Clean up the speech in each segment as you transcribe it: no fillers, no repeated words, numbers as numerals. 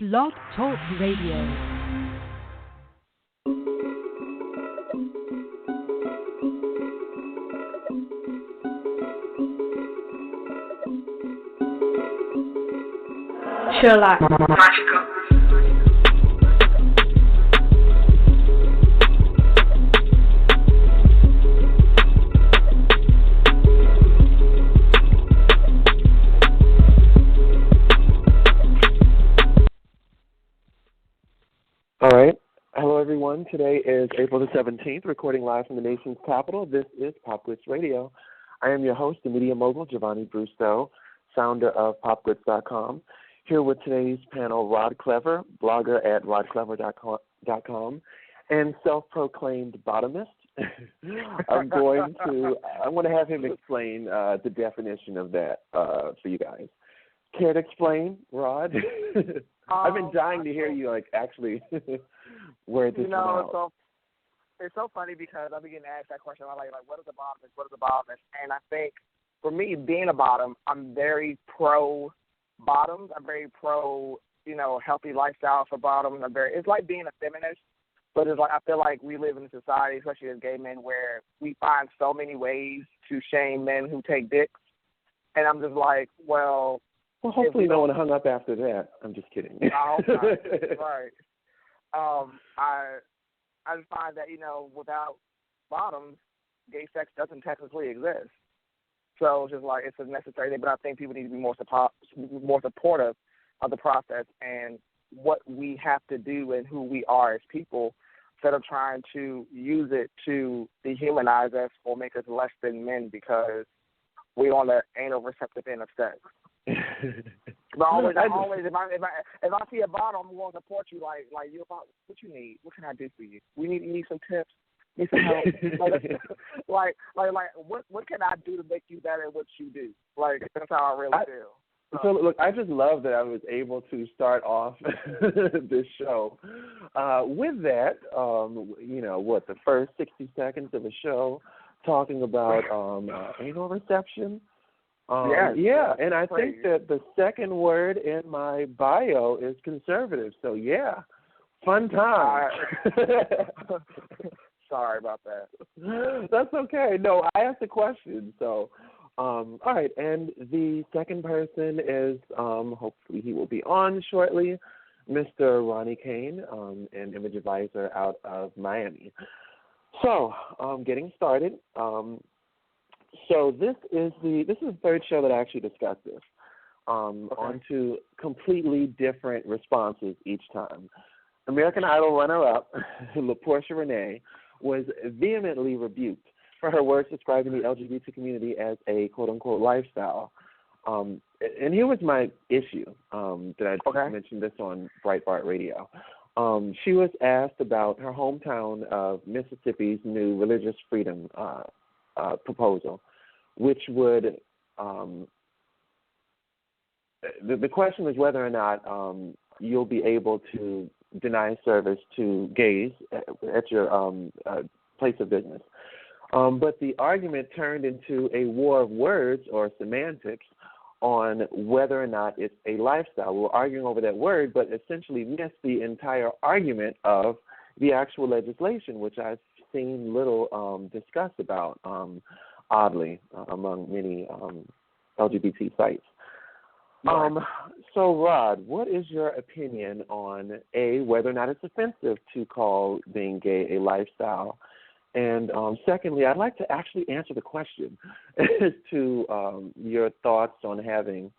Blog Talk Radio. Sherlock. Magical. All right. Hello, everyone. Today is April the 17th, recording live from the nation's capital. This is PopGlitz Radio. I am your host, the media mogul, JaVonni Brustow, founder of PopGlitz.com. Here with today's panel, Rod Klever, blogger at rodklever.com, and self-proclaimed bottomist. I'm going to have him explain the definition of that for you guys. Care to explain, Rod? I've been dying to hear you actually word this out. It's so funny because I've been getting asked that question. I'm like, what is a bottomist? What is a bottomist? And I think for me, being a bottom, I'm very pro bottoms. I'm very pro, healthy lifestyle for bottoms. It's like being a feminist, but it's like I feel like we live in a society, especially as gay men, where we find so many ways to shame men who take dicks. And I'm just like, well, hopefully no one hung up after that. I'm just kidding. I hope not. Right. I just find that, without bottoms, gay sex doesn't technically exist. So just like it's a necessary thing, but I think people need to be more supportive of the process and what we have to do and who we are as people, instead of trying to use it to dehumanize us or make us less than men because we're on the anal receptive end of sex. But always, if I see a bottom, I'm going to support you. Like you about what you need. What can I do for you? You need some tips. Need some help. What can I do to make you better at what you do? Like that's how I really feel. So look, I just love that I was able to start off this show with that. The first 60 seconds of a show talking about anal reception. Yeah, and I think that the second word in my bio is conservative. So, yeah, fun time. Sorry about that. That's okay. No, I asked a question. So, all right, and the second person is, hopefully he will be on shortly, Mr. Ronnie Kane, an image advisor out of Miami. So, getting started. So this is the third show that I actually discussed this on two completely different responses each time. American Idol runner-up, LaPortia Renee, was vehemently rebuked for her words describing the LGBT community as a quote-unquote lifestyle. And here was my issue that I mentioned this on Breitbart Radio. She was asked about her hometown of Mississippi's new religious freedom proposal, which would the question was whether or not you'll be able to deny service to gays at your place of business. But the argument turned into a war of words or semantics on whether or not it's a lifestyle. We were arguing over that word, but essentially missed the entire argument of the actual legislation, which I've seen little discussed about, oddly, among many LGBT sites. So, Rod, what is your opinion on, A, whether or not it's offensive to call being gay a lifestyle? And secondly, I'd like to actually answer the question as to your thoughts on having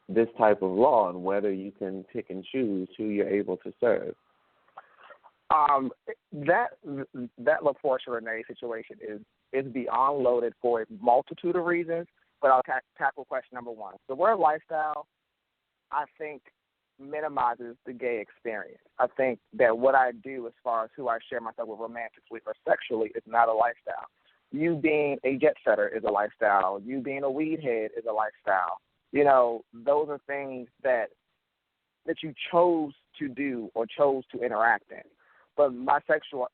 this type of law and whether you can pick and choose who you're able to serve. That LaPortia Renee situation is beyond loaded for a multitude of reasons, but I'll tackle question number one. The word lifestyle, I think, minimizes the gay experience. I think that what I do as far as who I share myself with romantically or sexually is not a lifestyle. You being a jet setter is a lifestyle. You being a weed head is a lifestyle. Those are things that you chose to do or chose to interact in. But my sexual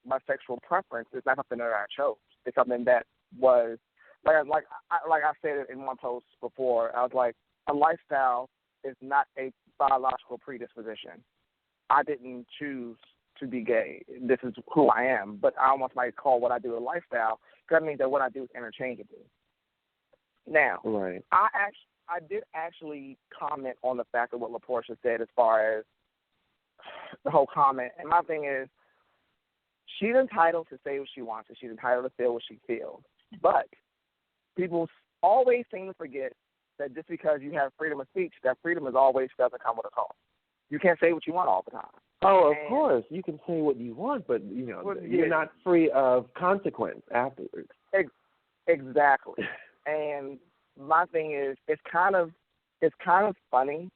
preference is not something that I chose. It's something that was like I said in one post before. I was like, a lifestyle is not a biological predisposition. I didn't choose to be gay. This is who I am. But I almost might call what I do a lifestyle, because that means that what I do is interchangeable. Now, right. I did actually comment on the fact of what LaPortia said as far as the whole comment. And my thing is, she's entitled to say what she wants, and she's entitled to feel what she feels. But people always seem to forget that just because you have freedom of speech, that freedom is always doesn't come with a cost. You can't say what you want all the time. Oh, of course. You can say what you want, but, you're not free of consequence afterwards. Exactly. And my thing is, it's kind of funny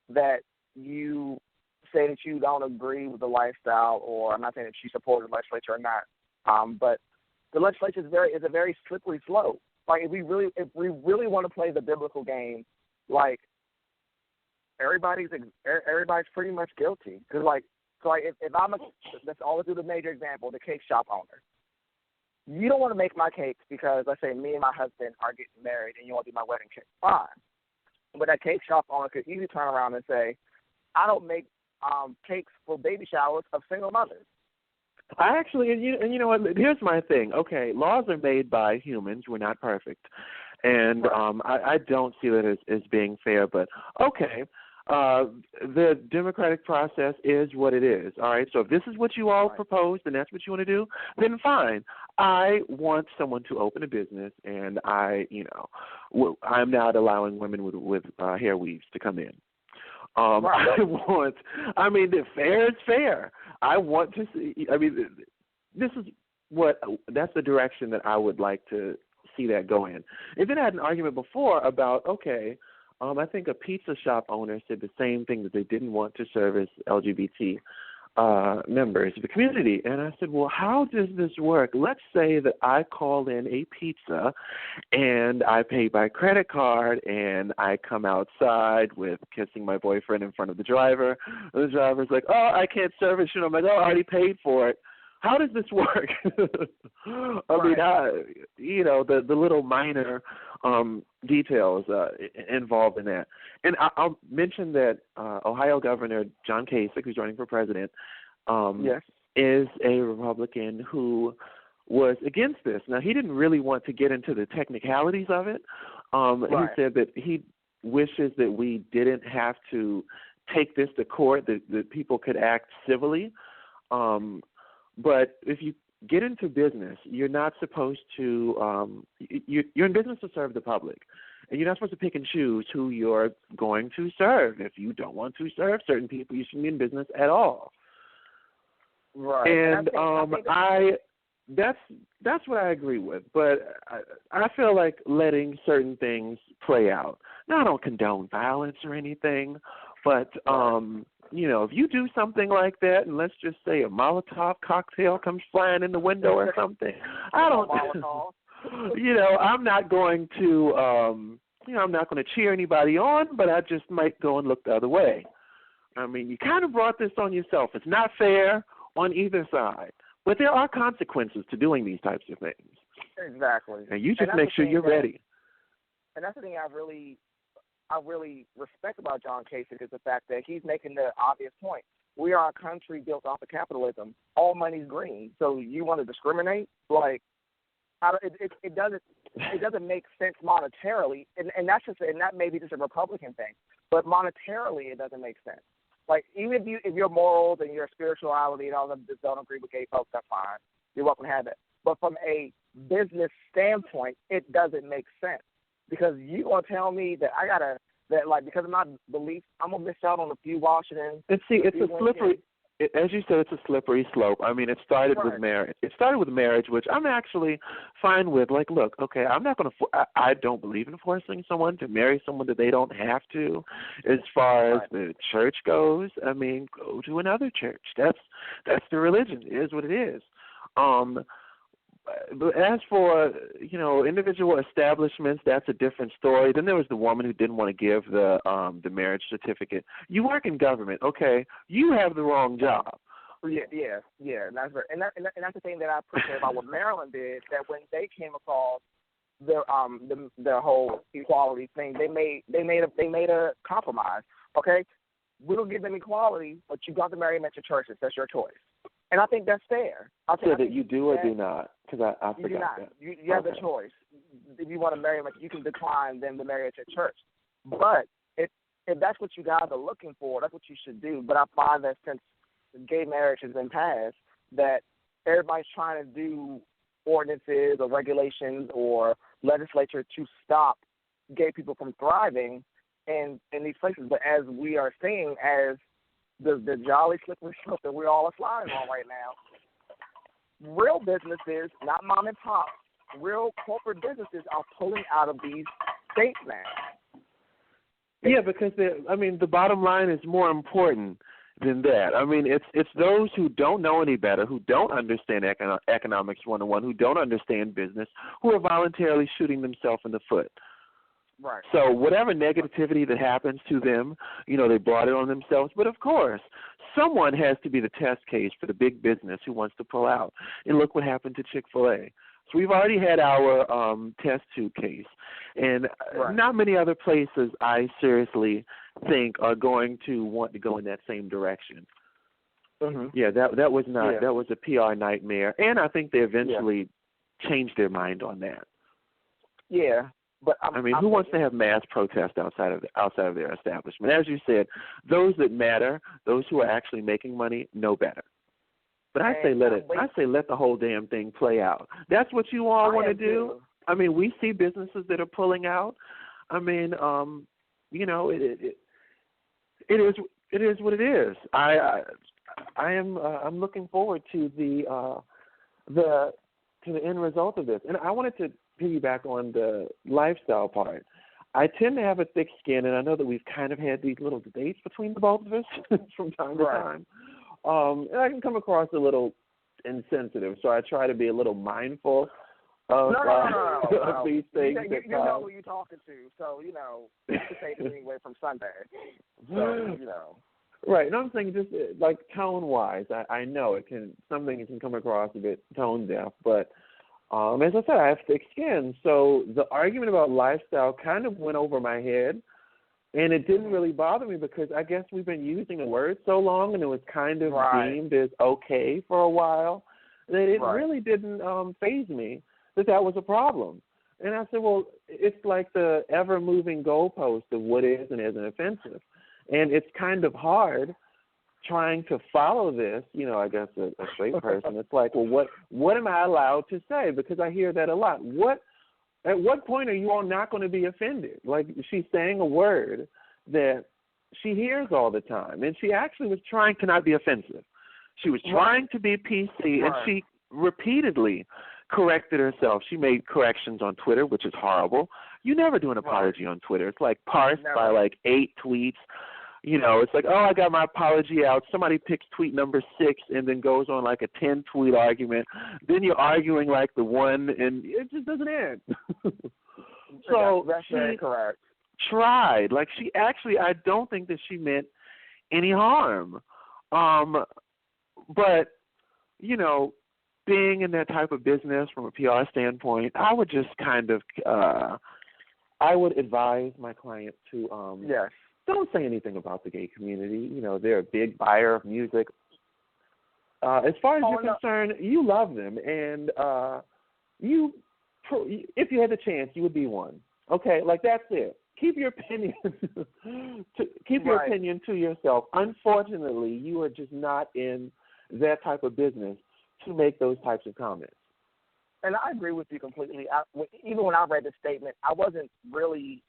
that you say that you don't agree with the lifestyle, or I'm not saying that you support the legislature or not, but the legislature is a very slippery slope. Like, if we really want to play the biblical game, like, everybody's pretty much guilty. Because if I'm let's always do the major example, the cake shop owner. You don't want to make my cakes because, let's say, me and my husband are getting married and you want to do my wedding cake. Fine. But that cake shop owner could easily turn around and say, I don't make cakes for baby showers of single mothers. I actually, and you know what, here's my thing. Okay, laws are made by humans. We're not perfect. And I don't see that as being fair, but okay. The democratic process is what it is, all right? So if this is what you all proposed and that's what you want to do, then fine. I want someone to open a business, and I'm not allowing women with hair weaves to come in. Fair is fair. I want to see, that's the direction that I would like to see that go in. And then I had an argument before about, I think a pizza shop owner said the same thing, that they didn't want to service LGBT members of the community. And I said, well, how does this work? Let's say that I call in a pizza and I pay by credit card and I come outside with kissing my boyfriend in front of the driver. And the driver's like, oh, I can't service you. I'm like, oh, I already paid for it. How does this work? The little minor details involved in that. And I'll mention that Ohio Governor John Kasich, who's running for president, is a Republican who was against this. Now, he didn't really want to get into the technicalities of it. He said that he wishes that we didn't have to take this to court, that people could act civilly. But if you get into business, you're not supposed to you're in business to serve the public. And you're not supposed to pick and choose who you're going to serve. If you don't want to serve certain people, you shouldn't be in business at all. Right. And that's what I agree with. But I feel like letting certain things play out. Now, I don't condone violence or anything, but if you do something like that, and let's just say a Molotov cocktail comes flying in the window or something, I don't. I'm not going to. I'm not going to cheer anybody on, but I just might go and look the other way. I mean, you kind of brought this on yourself. It's not fair on either side, but there are consequences to doing these types of things. Exactly. And you just make sure you're ready. And that's the thing I really respect about John Kasich, is the fact that he's making the obvious point. We are a country built off of capitalism. All money's green. So you want to discriminate? It doesn't make sense monetarily, and that may be just a Republican thing, but monetarily it doesn't make sense. Like, even if your morals and your spirituality and all of them just don't agree with gay folks, that's fine. You're welcome to have that. But from a business standpoint, it doesn't make sense, because you gonna tell me that because of my beliefs, I'm gonna miss out on a few Washington. And see, it's a slippery. As you said, it's a slippery slope. I mean, it started with marriage. It started with marriage, which I'm actually fine with. Like, look, okay, I'm not going to. I don't believe in forcing someone to marry someone that they don't have to. As far as the church goes, I mean, go to another church. That's the religion. It is what it is. But as for, individual establishments, that's a different story. Then there was the woman who didn't want to give the marriage certificate. You work in government, okay? You have the wrong job. Yeah. That's right. And that's the thing that I appreciate about what Maryland did. That when they came across the whole equality thing, they made a compromise. Okay, we don't give them equality, but you got to marry them at your churches. That's your choice, and I think that's fair. So that you do or do not? Because I you do forgot not. that. You have the choice. If you want to marry them, you can decline them to marry at your church. But if that's what you guys are looking for, that's what you should do. But I find that since gay marriage has been passed, that everybody's trying to do ordinances or regulations or legislature to stop gay people from thriving in these places. But as we are seeing, as the jolly slippery slope that we're all sliding on right now, real businesses, not mom and pop, real corporate businesses are pulling out of these states now. Yeah, because the bottom line is more important than that. I mean, it's those who don't know any better, who don't understand economics 101, who don't understand business, who are voluntarily shooting themselves in the foot. Right. So whatever negativity that happens to them, they brought it on themselves. But of course, someone has to be the test case for the big business who wants to pull out. And look what happened to Chick-fil-A. So we've already had our test tube case, and not many other places I seriously think are going to want to go in that same direction. Mm-hmm. Yeah, that was not that was a PR nightmare, and I think they eventually changed their mind on that. Yeah, but who wants to have mass protest outside of their establishment? As you said, those that matter, those who are actually making money, know better. But I say let the whole damn thing play out. That's what you all want to do. I mean, we see businesses that are pulling out. I mean, it is what it is. I'm looking forward to the end result of this. And I wanted to piggyback on the lifestyle part. I tend to have a thick skin, and I know that we've kind of had these little debates between the both of us from time to time. And I can come across a little insensitive, so I try to be a little mindful of these things. You know who you're talking to, so, you can say it anyway from Sunday. So, Right, and I'm saying just like tone-wise, I know some things can come across a bit tone-deaf, but as I said, I have thick skin, so the argument about lifestyle kind of went over my head. And it didn't really bother me because I guess we've been using the word so long and it was kind of deemed as okay for a while that it really didn't faze me that was a problem. And I said, well, it's like the ever-moving goalpost of what is and isn't offensive. And it's kind of hard trying to follow this, I guess a straight person. It's like, well, what am I allowed to say? Because I hear that a lot. At what point are you all not going to be offended? Like, she's saying a word that she hears all the time, and she actually was trying to not be offensive. She was trying to be PC, and she repeatedly corrected herself. She made corrections on Twitter, which is horrible. You never do an apology on Twitter. It's like parsed by like 8 tweets. It's like, I got my apology out. Somebody picks tweet number 6 and then goes on like a 10-tweet argument. Then you're arguing like the one, and it just doesn't end. So that's very correct. Tried. Like, she actually, I don't think that she meant any harm. But, being in that type of business from a PR standpoint, I would just kind of, I would advise my client to, don't say anything about the gay community. They're a big buyer of music. As far as you're concerned, you love them, and if you had the chance, you would be one. Okay, like that's it. Keep your opinion. Your opinion to yourself. Unfortunately, you are just not in that type of business to make those types of comments. And I agree with you completely. Even when I read the statement, I wasn't really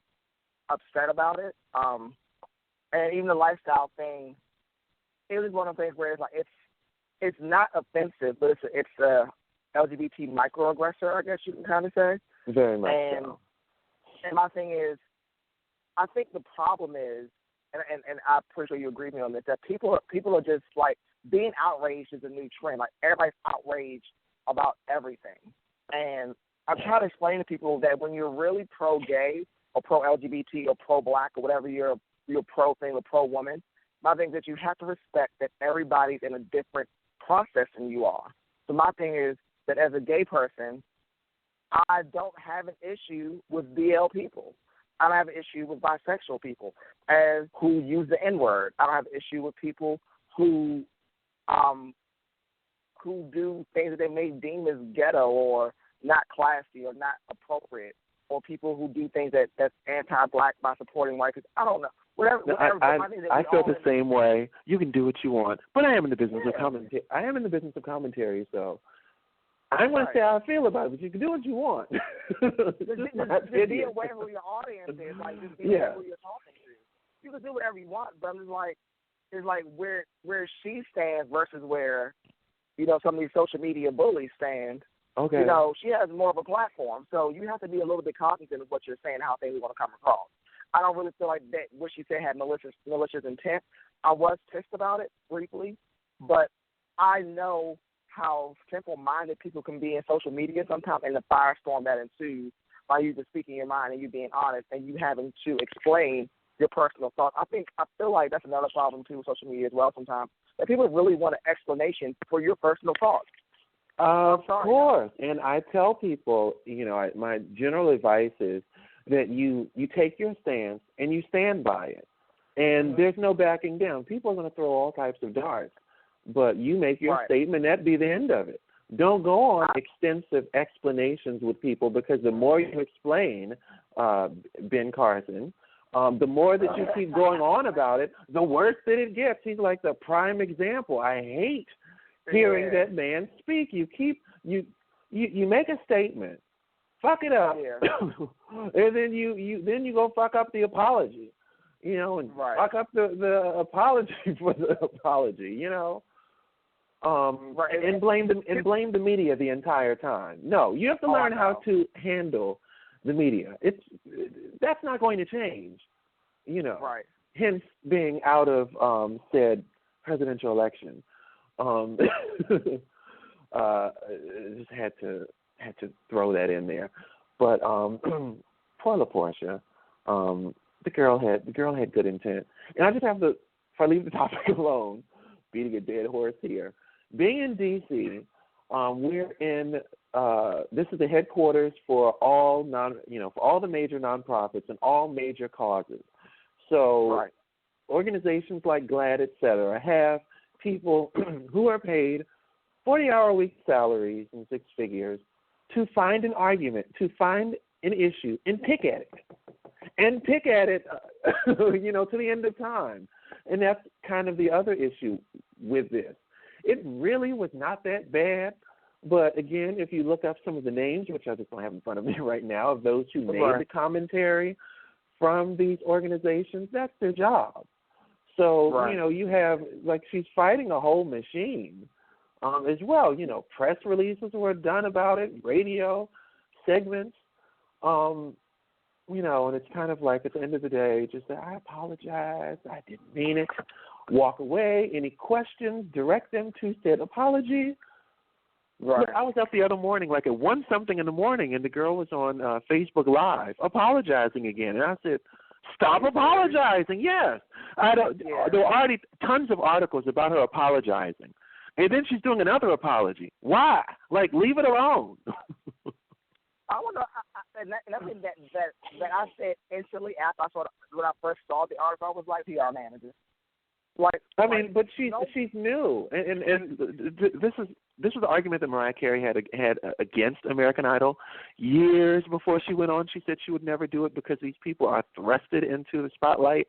upset about it. And even the lifestyle thing, it was one of the things where it's like it's not offensive, but it's a LGBT microaggressor, I guess you can kind of say. Very much so. And my thing is, I think the problem is, and I'm pretty sure you agree with me on this, that people are just like, being outraged is a new trend. Like, everybody's outraged about everything. And I'm trying to explain to people that when you're really pro-gay or pro-LGBT or pro-black or whatever you're pro-thing or pro-woman, my thing is that you have to respect that everybody's in a different process than you are. So my thing is that as a gay person, I don't have an issue with BL people. I don't have an issue with bisexual people as who use the N-word. I don't have an issue with people who do things that they may deem as ghetto or not classy or not appropriate, or people who do things that's anti-black by supporting white people. I don't know. Whatever. I feel the same way. You can do what you want, but I am in the business of commentary. I am in the business of commentary, so I'm going to say how I feel about it. But you can do what you want. Just be aware who your audience is. Like, just be aware who you're talking to. You can do whatever you want, but it's like where she stands versus where, you know, some of these social media bullies stand. Okay. You know, she has more of a platform, so you have to be a little bit cognizant of what you're saying, how things are going to come across. I don't really feel like that what she said had malicious intent. I was pissed about it briefly, but I know how simple-minded people can be in social media sometimes, and the firestorm that ensues by you just speaking your mind and you being honest and you having to explain your personal thoughts. I feel like that's another problem too with social media as well sometimes, that people really want an explanation for your personal thoughts. Of course, and I tell people, you know, my general advice is that you take your stance and you stand by it, and there's no backing down. People are going to throw all types of darts, but you make your statement, that be the end of it. Don't go on extensive explanations with people, because the more you explain, Ben Carson, the more that you keep going on about it, the worse that it gets. He's like the prime example. I hate hearing that man speak. You make a statement, fuck it up, and then you go fuck up the apology, you know, and fuck up the apology for the apology, you know, and blame the media the entire time. No, you have to learn how to handle the media. That's not going to change, you know. Right. Hence being out of said presidential election. Just had to throw that in there, but poor LaPortia, the girl had good intent, and I just have to, if I leave the topic alone, beating a dead horse here. Being in D.C., we're in. This is the headquarters for all for all the major nonprofits and all major causes. So organizations like GLAAD, et cetera, have people who are paid 40-hour-a-week salaries in six figures to find an argument, to find an issue, and pick at it, you know, to the end of time. And that's kind of the other issue with this. It really was not that bad, but again, if you look up some of the names, which I just don't have in front of me right now, of those who made the commentary from these organizations, that's their job. So, you know, you have, like, she's fighting a whole machine as well. You know, press releases were done about it, radio segments, you know, and it's kind of like at the end of the day, just say, I apologize, I didn't mean it, walk away. Any questions, direct them to said apology. Look, I was up the other morning, like at 1-something in the morning, and the girl was on Facebook Live apologizing again. And I said, stop apologizing. Yes. There were already tons of articles about her apologizing. And then she's doing another apology. Why? Like, leave it alone. I wonder, and nothing that I said instantly after when I first saw the article, I was like, PR manager. I mean, but she's new, and this is the argument that Mariah Carey had against American Idol years before she went on. She said she would never do it because these people are thrusted into the spotlight,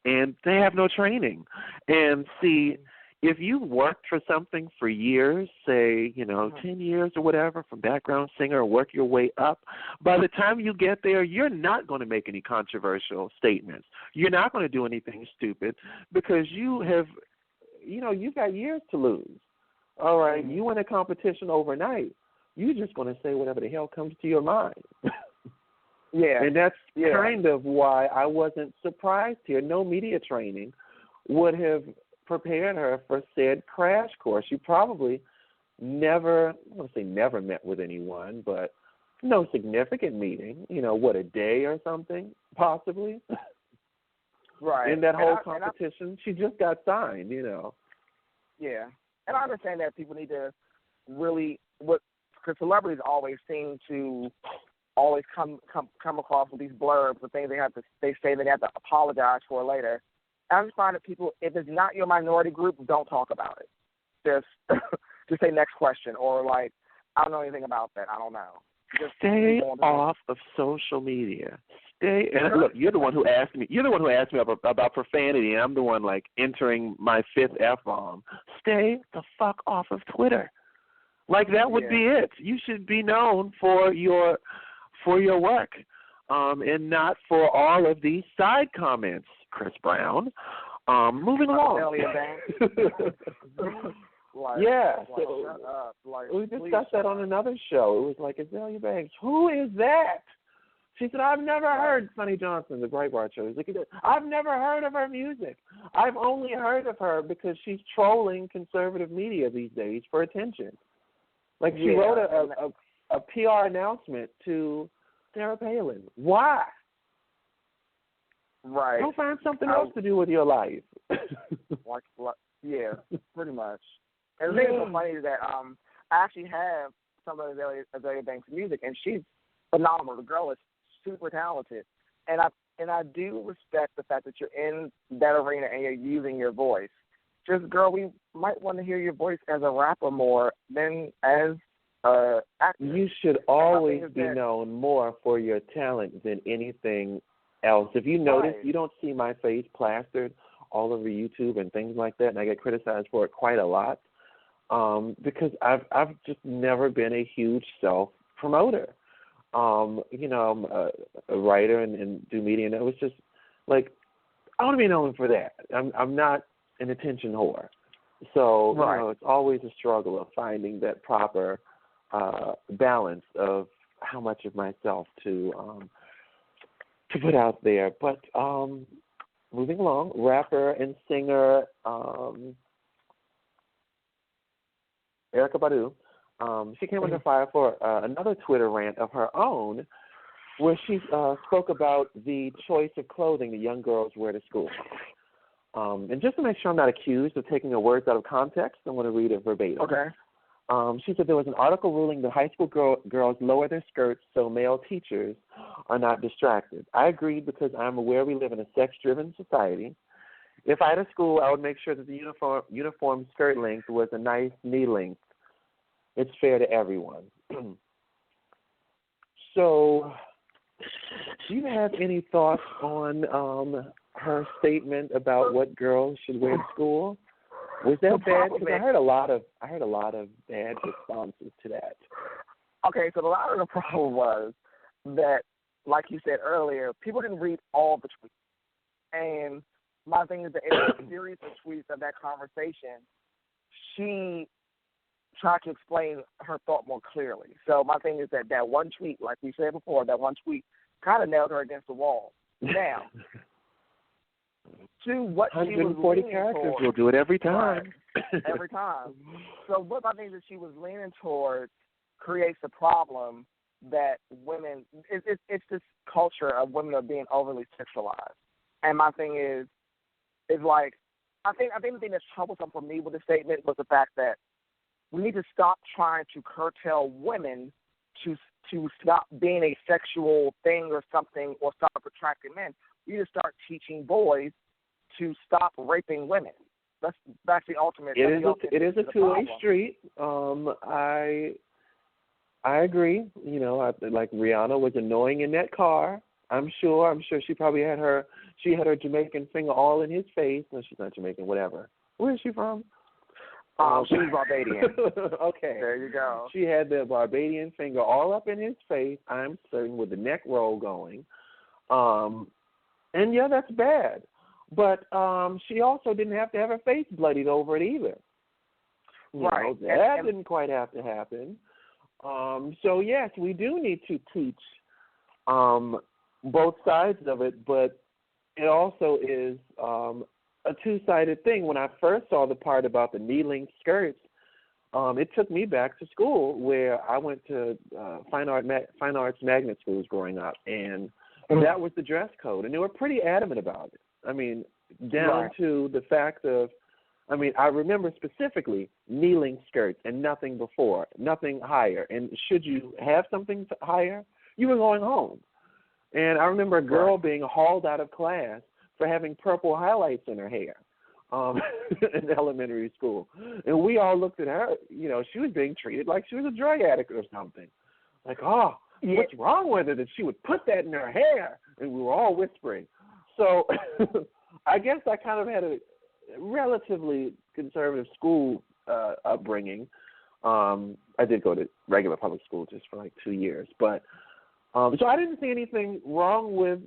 and they have no training. And see, if you've worked for something for years, say, 10 years or whatever, from background singer, work your way up, by the time you get there, you're not going to make any controversial statements. You're not going to do anything stupid because you have, you've got years to lose. All right, you win a competition overnight, you're just going to say whatever the hell comes to your mind. And that's kind of why I wasn't surprised here. No media training would have prepared her for said crash course. You probably never, I won't say never met with anyone, but no significant meeting, a day or something, possibly. Right. In that whole competition, she just got signed, Yeah. And I understand that people need to really, because celebrities always seem to always come across with these blurbs, the things they say they have to apologize for later. I just find that people, if it's not your minority group, don't talk about it. Just say next question, or like, I don't know anything about that. I don't know. Just stay off of social media. And look, you're the one who asked me. You're the one who asked me about profanity, and I'm the one like entering my 5th F-bomb. Stay the fuck off of Twitter. Like that would be it. You should be known for your work, and not for all of these side comments, Chris Brown. Moving along. We discussed that on another show. It was like, Azalea Banks, who is that? She said, I've never heard Sonny Johnson, the Breitbart show. He's like, I've never heard of her music. I've only heard of her because she's trolling conservative media these days for attention. Like she wrote a PR announcement to Sarah Palin. Why? Right. Go find something else to do with your life. Pretty much. And the thing that's so funny is that I actually have some of Azalea Banks' music, and she's phenomenal. The girl is super talented, and I do respect the fact that you're in that arena and you're using your voice. Just, girl, we might want to hear your voice as a rapper more than as an actor. You should always be known more for your talent than anything else. If you notice, you don't see my face plastered all over YouTube and things like that, and I get criticized for it quite a lot, because I've just never been a huge self-promoter. I'm a writer and do media, and it was just like, I want to be known for that. I'm not an attention whore. So, it's always a struggle of finding that proper balance of how much of myself to put out there. But moving along, rapper and singer Erykah Badu, she came under fire for another Twitter rant of her own, where she spoke about the choice of clothing that young girls wear to school. And just to make sure I'm not accused of taking her words out of context, I'm going to read it verbatim. Okay. She said there was an article ruling that high school girls lower their skirts so male teachers are not distracted. I agreed because I'm aware we live in a sex-driven society. If I had a school, I would make sure that the uniform skirt length was a nice knee length. It's fair to everyone. So, do you have any thoughts on her statement about what girls should wear to school? Was that bad? Because I heard a lot of bad responses to that. Okay, so a lot of the problem was that, like you said earlier, people didn't read all the tweets. And my thing is that in a series of tweets of that conversation, she tried to explain her thought more clearly. So my thing is that one tweet, like we said before, that one tweet kind of nailed her against the wall. Now, to what she was 140 characters, we'll do it every time. Right, every time. So what I think that she was leaning towards creates a problem that women, it's this culture of women are being overly sexualized. And my thing is like, I think the thing that's troublesome for me with the statement was the fact that we need to stop trying to curtail women to stop being a sexual thing or something, or stop attracting men. We need to start teaching boys to stop raping women. That's the ultimate. It is a two-way street. I agree. Like Rihanna was annoying in that car. I'm sure she probably had her Jamaican finger all in his face. No, she's not Jamaican. Whatever. Where is she from? She's Barbadian. Okay. There you go. She had the Barbadian finger all up in his face, I'm certain, with the neck roll going. And yeah, that's bad. But she also didn't have to have her face bloodied over it either. Right. That didn't quite have to happen. So yes, we do need to teach both sides of it, but it also is a two-sided thing. When I first saw the part about the knee-length skirts, it took me back to school where I went to fine arts magnet schools growing up, and that was the dress code, and they were pretty adamant about it. I mean, down to the fact of, I remember specifically knee-length skirts and nothing before, nothing higher. And should you have something higher, you were going home. And I remember a girl being hauled out of class for having purple highlights in her hair in elementary school. And we all looked at her, you know, she was being treated like she was a drug addict or something. Like, oh, what's wrong with her that she would put that in her hair? And we were all whispering. So I guess I kind of had a relatively conservative school upbringing. I did go to regular public school just for like 2 years. But so I didn't see anything wrong with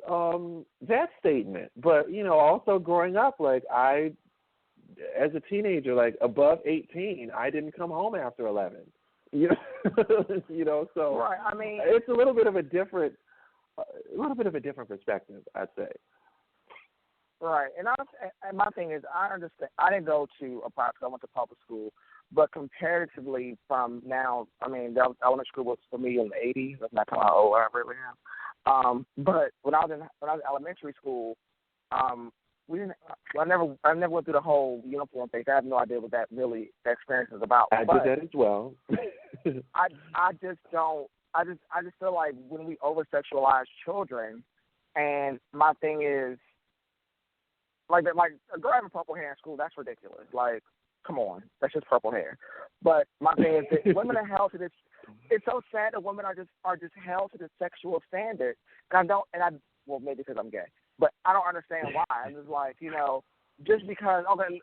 that statement. But, you know, also growing up, like as a teenager, like above 18, I didn't come home after 11. You know, so right. I mean, it's a little bit of a different perspective, I'd say. Right, and my thing is, I understand. I didn't go to a private school. I went to public school, but comparatively from now, I mean, the elementary school was for me in the '80s. That's not how old I really am. But when I was in elementary school, we didn't. I never went through the whole uniform thing. I have no idea what that experience is about. I did that as well. I just don't. I just feel like when we over sexualize children, and my thing is. Like a girl having purple hair in school, that's ridiculous. Like, come on, that's just purple hair. But my thing is that women are held to this. It's so sad that women are just held to this sexual standard. Well, maybe because I'm gay, but I don't understand why. I'm just like, you know, just because. Okay,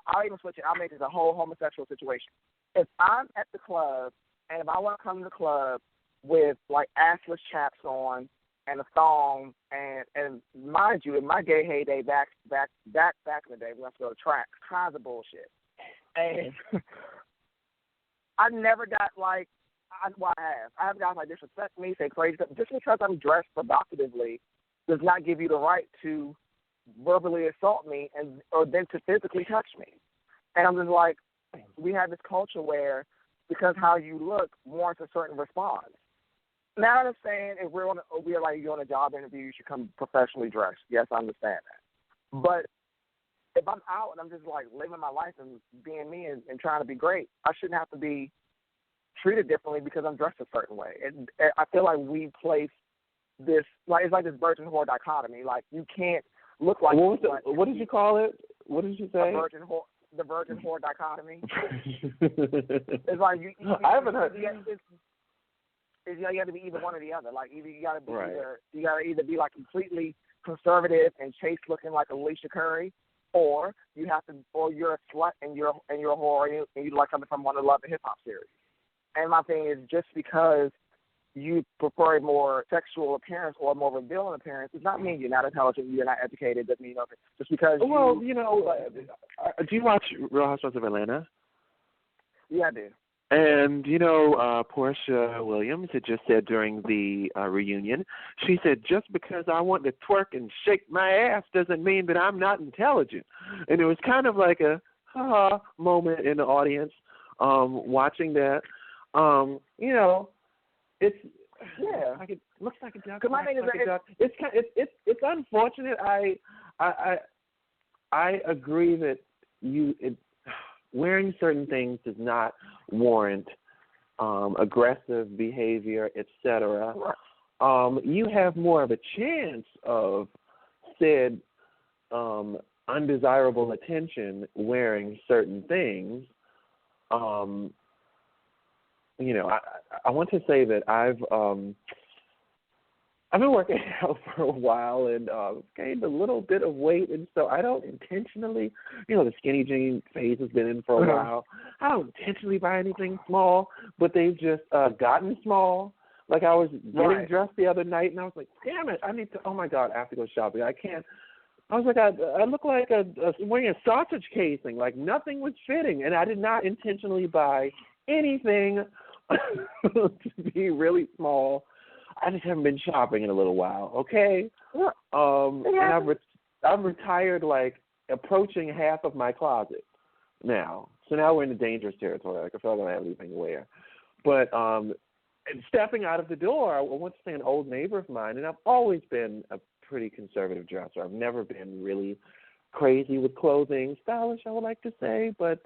I'll even switch it. I'll make this a whole homosexual situation. If I'm at the club and if I want to come to the club with like assless chaps on. And a thong, and mind you, in my gay heyday back in the day, we used to go to tracks, kinds of bullshit. And I never got like, I have guys like disrespect me, say crazy stuff. Just because I'm dressed provocatively does not give you the right to verbally assault me or then to physically touch me. And I'm just like, we have this culture where because how you look warrants a certain response. Now I understand if we're like you're on a job interview, you should come professionally dressed. Yes, I understand that. But if I'm out and I'm just like living my life and being me and trying to be great, I shouldn't have to be treated differently because I'm dressed a certain way. And I feel like we place this like it's like this virgin whore dichotomy. Like you can't look like. What did you call it? What did you say? The virgin whore dichotomy. It's like I haven't heard. You have to be either one or the other. Like either you got to be right. you got to either be like completely conservative and chaste looking like Alicia Curry, or you're a slut and you're a whore and you like something from one of the Love and Hip Hop series. And my thing is just because you prefer a more sexual appearance or a more revealing appearance does not mean you're not intelligent, you're not educated. Doesn't mean just because. Well, do you watch Real Housewives of Atlanta? Yeah, I do. And, Portia Williams had just said during the reunion, she said, just because I want to twerk and shake my ass doesn't mean that I'm not intelligent. And it was kind of like a ha-ha moment in the audience watching that. It's like it looks like a duck. It's unfortunate. I agree that wearing certain things does not warrant aggressive behavior, etc. You have more of a chance of said undesirable attention wearing certain things. I want to say that I've been working out for a while and gained a little bit of weight, and so I don't intentionally, the skinny jean phase has been in for a while. I don't intentionally buy anything small, but they've just gotten small. Like I was getting dressed the other night, and I was like, damn it, oh my God, I have to go shopping. I can't. I was like, I look like wearing a sausage casing, like nothing was fitting, and I did not intentionally buy anything to be really small. I just haven't been shopping in a little while, okay? And I've retired like approaching half of my closet now. So now we're in the dangerous territory. Like I feel like I don't have anything to wear. But stepping out of the door, I went to see an old neighbor of mine, and I've always been a pretty conservative dresser. I've never been really crazy with clothing. Stylish, I would like to say, but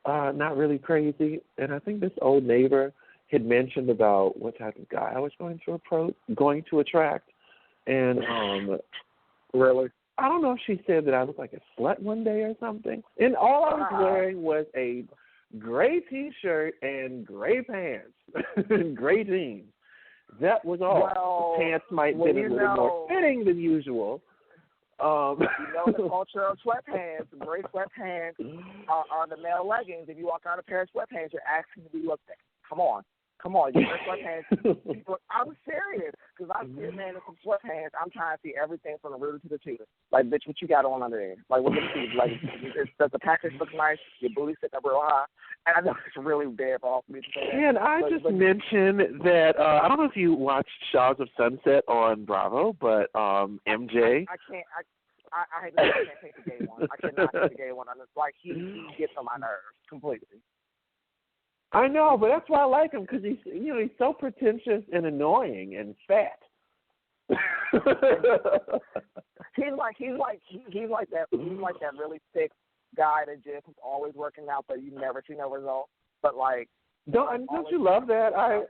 not really crazy. And I think this old neighbor had mentioned about what type of guy I was going to attract, and Really? I don't know if she said that I looked like a slut one day or something, and all I was wearing was a gray T-shirt and gray pants and gray jeans. That was all. Well, the pants might have been a little more fitting than usual. The culture of sweatpants, gray sweatpants, are the male leggings. If you walk out a pair of sweatpants, you're asking to be looked at. Come on, you wear sweatpants. I'm serious, because I see a man in some sweatpants. I'm trying to see everything from the rooter to the tutor. Like, bitch, what you got on under there? Like, what do you see? Like, does the package look nice? Your booty sitting up real high? And I know it's really bad for me to say that. Can I just mention that I don't know if you watched Shaws of Sunset on Bravo, but MJ. I can't. I can't take the gay one. I cannot take the gay one. And it's like he gets on my nerves completely. I know, but that's why I like him, because he's so pretentious and annoying and fat. he's like that really thick guy that just is always working out, but you never see no results. But like, don't you love that?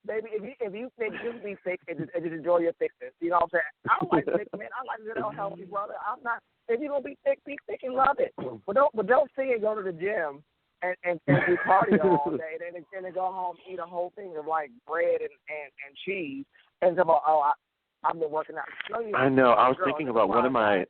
Baby, if you think just be thick and just enjoy your thickness, you know what I'm saying? I don't like thick men. I like little healthy brother. I'm not. If you're gonna be thick and love it. But don't see and go to the gym and do cardio all day, and then go home and eat a whole thing of like bread and cheese and say, I've been working out. No, I know. I was thinking about one of my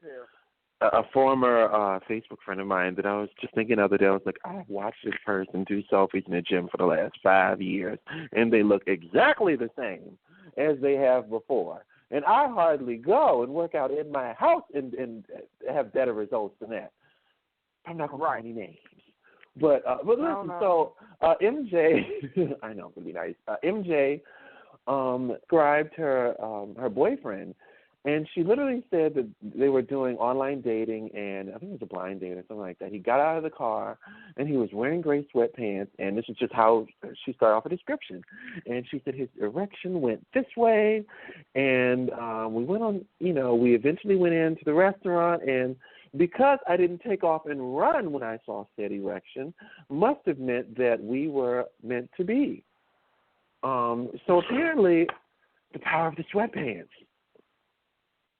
a former Facebook friend of mine that I was just thinking the other day. I was like, I've watched this person do selfies in the gym for the last 5 years, and they look exactly the same as they have before. And I hardly go and work out in my house and have better results than that. I'm not going to call any names. But listen, so MJ, I know, it would be nice. MJ described her boyfriend, and she literally said that they were doing online dating, and I think it was a blind date or something like that. He got out of the car, and he was wearing gray sweatpants, and this is just how she started off a description. And she said his erection went this way, and we went on, we eventually went into the restaurant, and because I didn't take off and run when I saw said erection, must have meant that we were meant to be. So apparently, the power of the sweatpants.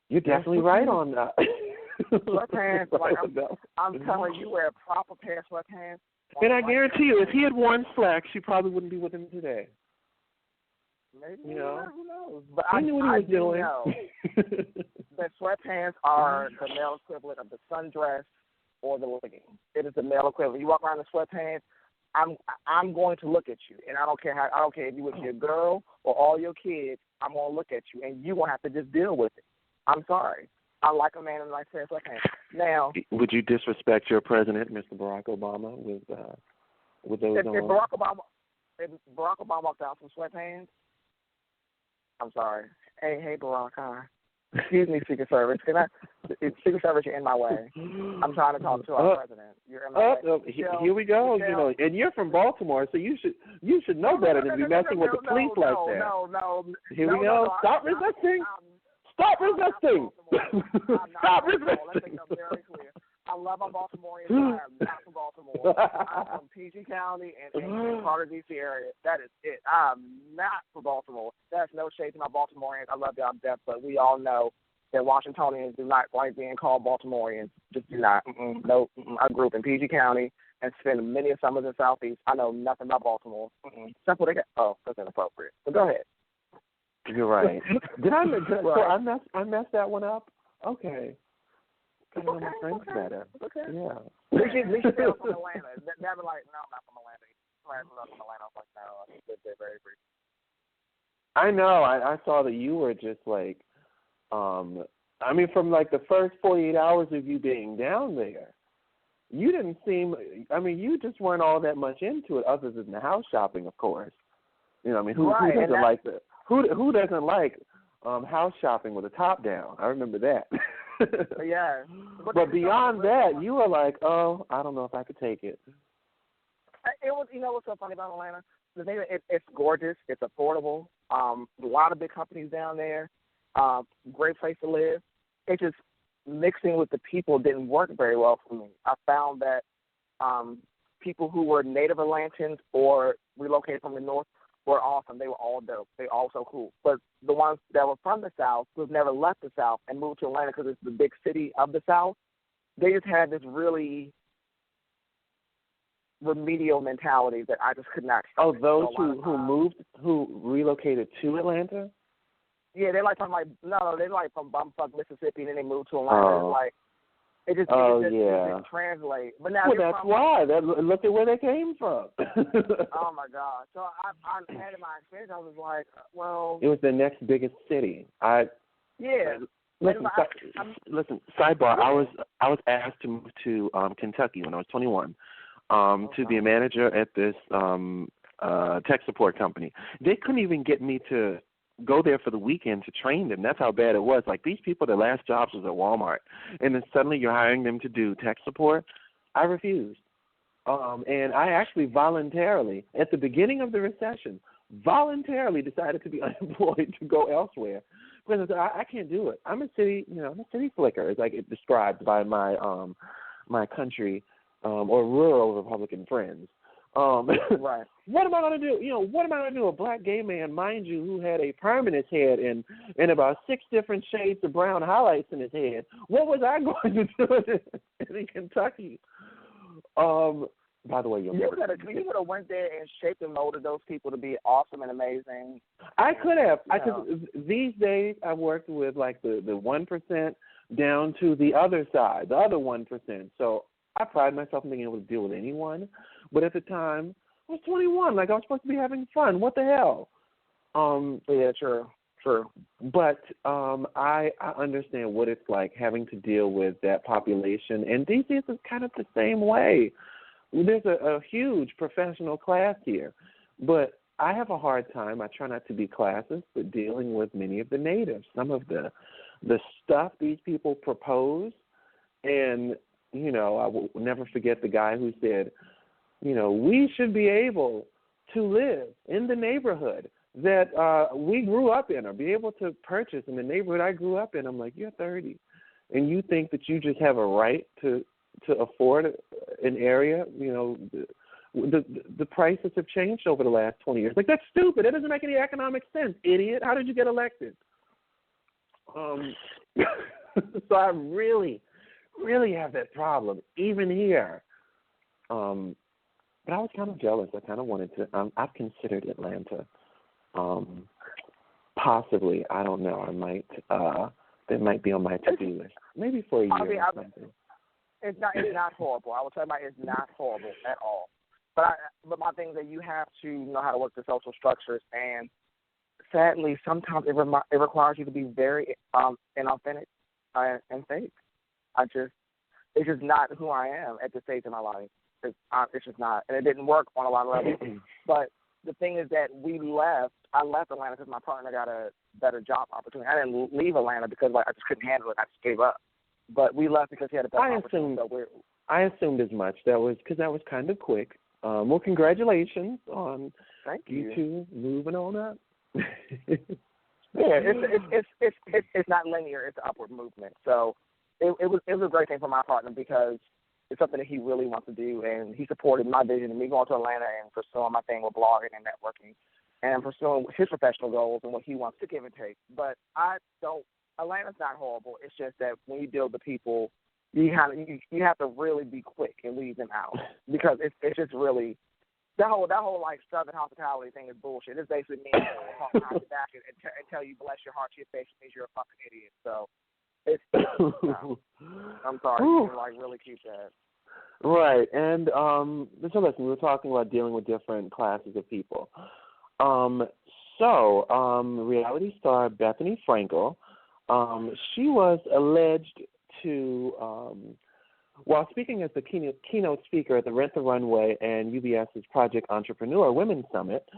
You're definitely right on that. Sweatpants, like I'm telling you, wear a proper pair of sweatpants. And I guarantee you, if he had worn slacks, she probably wouldn't be with him today. Maybe, who knows? But I knew what he was doing. Know that sweatpants are the male equivalent of the sundress or the legging. It is the male equivalent. You walk around in sweatpants, I'm going to look at you, and I don't care if you with your girl or all your kids. I'm going to look at you, and you won't have to just deal with it. I'm sorry. I like a man in a nice pair of sweatpants. Now, would you disrespect your president, Mr. Barack Obama, with those on? If Barack Obama walked out some sweatpants, I'm sorry. Hey, Barack, hi. Excuse me, Secret Service. Secret Service, you're in my way. I'm trying to talk to our president. You're in my way. Here we go. Michelle. And you're from Baltimore, so you should know better than be messing with the police like that. No. Here we go. Stop resisting. Stop resisting. Stop resisting. Let's make that very clear. I love our Baltimoreans, but I am not from Baltimore. I'm from PG County and Carter, D.C. area. That is it. I'm not from Baltimore. That's no shade to my Baltimoreans. I love y'all to death, but we all know that Washingtonians do not like being called Baltimoreans. Just do not. No. I grew up in PG County and spent many summers in Southeast. I know nothing about Baltimore. Except what they got. Oh, that's inappropriate. But go ahead. You're right. Did I mess that one up? Okay. I know my friends better. Okay. Yeah. We should be from Atlanta. They'd be like, no, I'm not from Atlanta. I'm from Atlanta. I was like, no, I lived there very briefly. I know. I saw that you were just like, from like the first 48 hours of you being down there, you didn't seem, you just weren't all that much into it other than the house shopping, of course. Who doesn't like the, who doesn't like house shopping with a top down? I remember that. Yeah. But beyond that, you were like, oh, I don't know if I could take it. It was, what's so funny about Atlanta? The thing it's gorgeous, it's affordable. A lot of big companies down there. Great place to live. It's just mixing with the people didn't work very well for me. I found that people who were native Atlantans or relocated from the North were awesome. They were all dope. They were all so cool. But the ones that were from the South, who've never left the South and moved to Atlanta because it's the big city of the South, they just had this really remedial mentality that I just could not Oh, stomach. those who relocated to Atlanta? Yeah, they're like from they're like from bumfuck Mississippi, and then they moved to Atlanta. It's like it just didn't translate. But now that's why. Look at where they came from. Oh my God! So I had in my experience, I was like, well, it was the next biggest city. Listen. Sidebar. I was asked to move to Kentucky when I was 21 to be a manager at this tech support company. They couldn't even get me to go there for the weekend to train them. That's how bad it was. Like, these people, their last jobs was at Walmart, and then suddenly you're hiring them to do tech support. I refused. And I actually voluntarily, at the beginning of the recession, voluntarily decided to be unemployed to go elsewhere. Because I can't do it. I'm a city flicker, as I get described by my my country or rural Republican friends. Right. What am I going to do? What am I going to do? A black gay man, mind you, who had a perm in his head and about 6 different shades of brown highlights in his head. What was I going to do in Kentucky? By the way, you could have went there and shaped and molded those people to be awesome and amazing. I could have. These days I worked with like the 1% down to the other side, the other 1%. So I pride myself in being able to deal with anyone. But at the time, I was 21. Like, I was supposed to be having fun. What the hell? Yeah, true. But I understand what it's like having to deal with that population. And DC is kind of the same way. There's a huge professional class here. But I have a hard time. I try not to be classist, but dealing with many of the natives. Some of the stuff these people propose. And, I will never forget the guy who said, we should be able to live in the neighborhood that we grew up in, or be able to purchase in the neighborhood I grew up in. I'm like, you're 30, and you think that you just have a right to afford an area? The prices have changed over the last 20 years. Like, that's stupid. That doesn't make any economic sense, idiot. How did you get elected? So I really have that problem, even here. But I was kind of jealous. I kind of wanted to. I've considered Atlanta. Possibly, I don't know. I might. That might be on my to-do list. Maybe for a year or something. It's not horrible. I will tell you, it's not horrible at all. But my thing is that you have to know how to work the social structures, and sadly, sometimes it requires you to be very inauthentic and fake. It's just not who I am at this stage in my life. It's just not, and it didn't work on a lot of levels. But the thing is that I left Atlanta because my partner got a better job opportunity. I didn't leave Atlanta because I just couldn't handle it. I just gave up. But we left because he had a better opportunity. I assumed as much. That was kind of quick. Well, congratulations on you two moving on up. Yeah, it's not linear. It's an upward movement. So it was a great thing for my partner because it's something that he really wants to do, and he supported my vision of me going to Atlanta and pursuing my thing with blogging and networking and pursuing his professional goals and what he wants to give and take. But Atlanta's not horrible. It's just that when you deal with the people, you have to really be quick and leave them out because it's just really that whole like Southern hospitality thing is bullshit. It's basically me talking behind your back and tell you bless your heart to your face means you're a fucking idiot. So it's I'm sorry, you can like really keep that. Right, and so listen, we were talking about dealing with different classes of people. Reality star Bethenny Frankel, she was alleged to, while speaking as the keynote speaker at the Rent the Runway and UBS's Project Entrepreneur Women's Summit,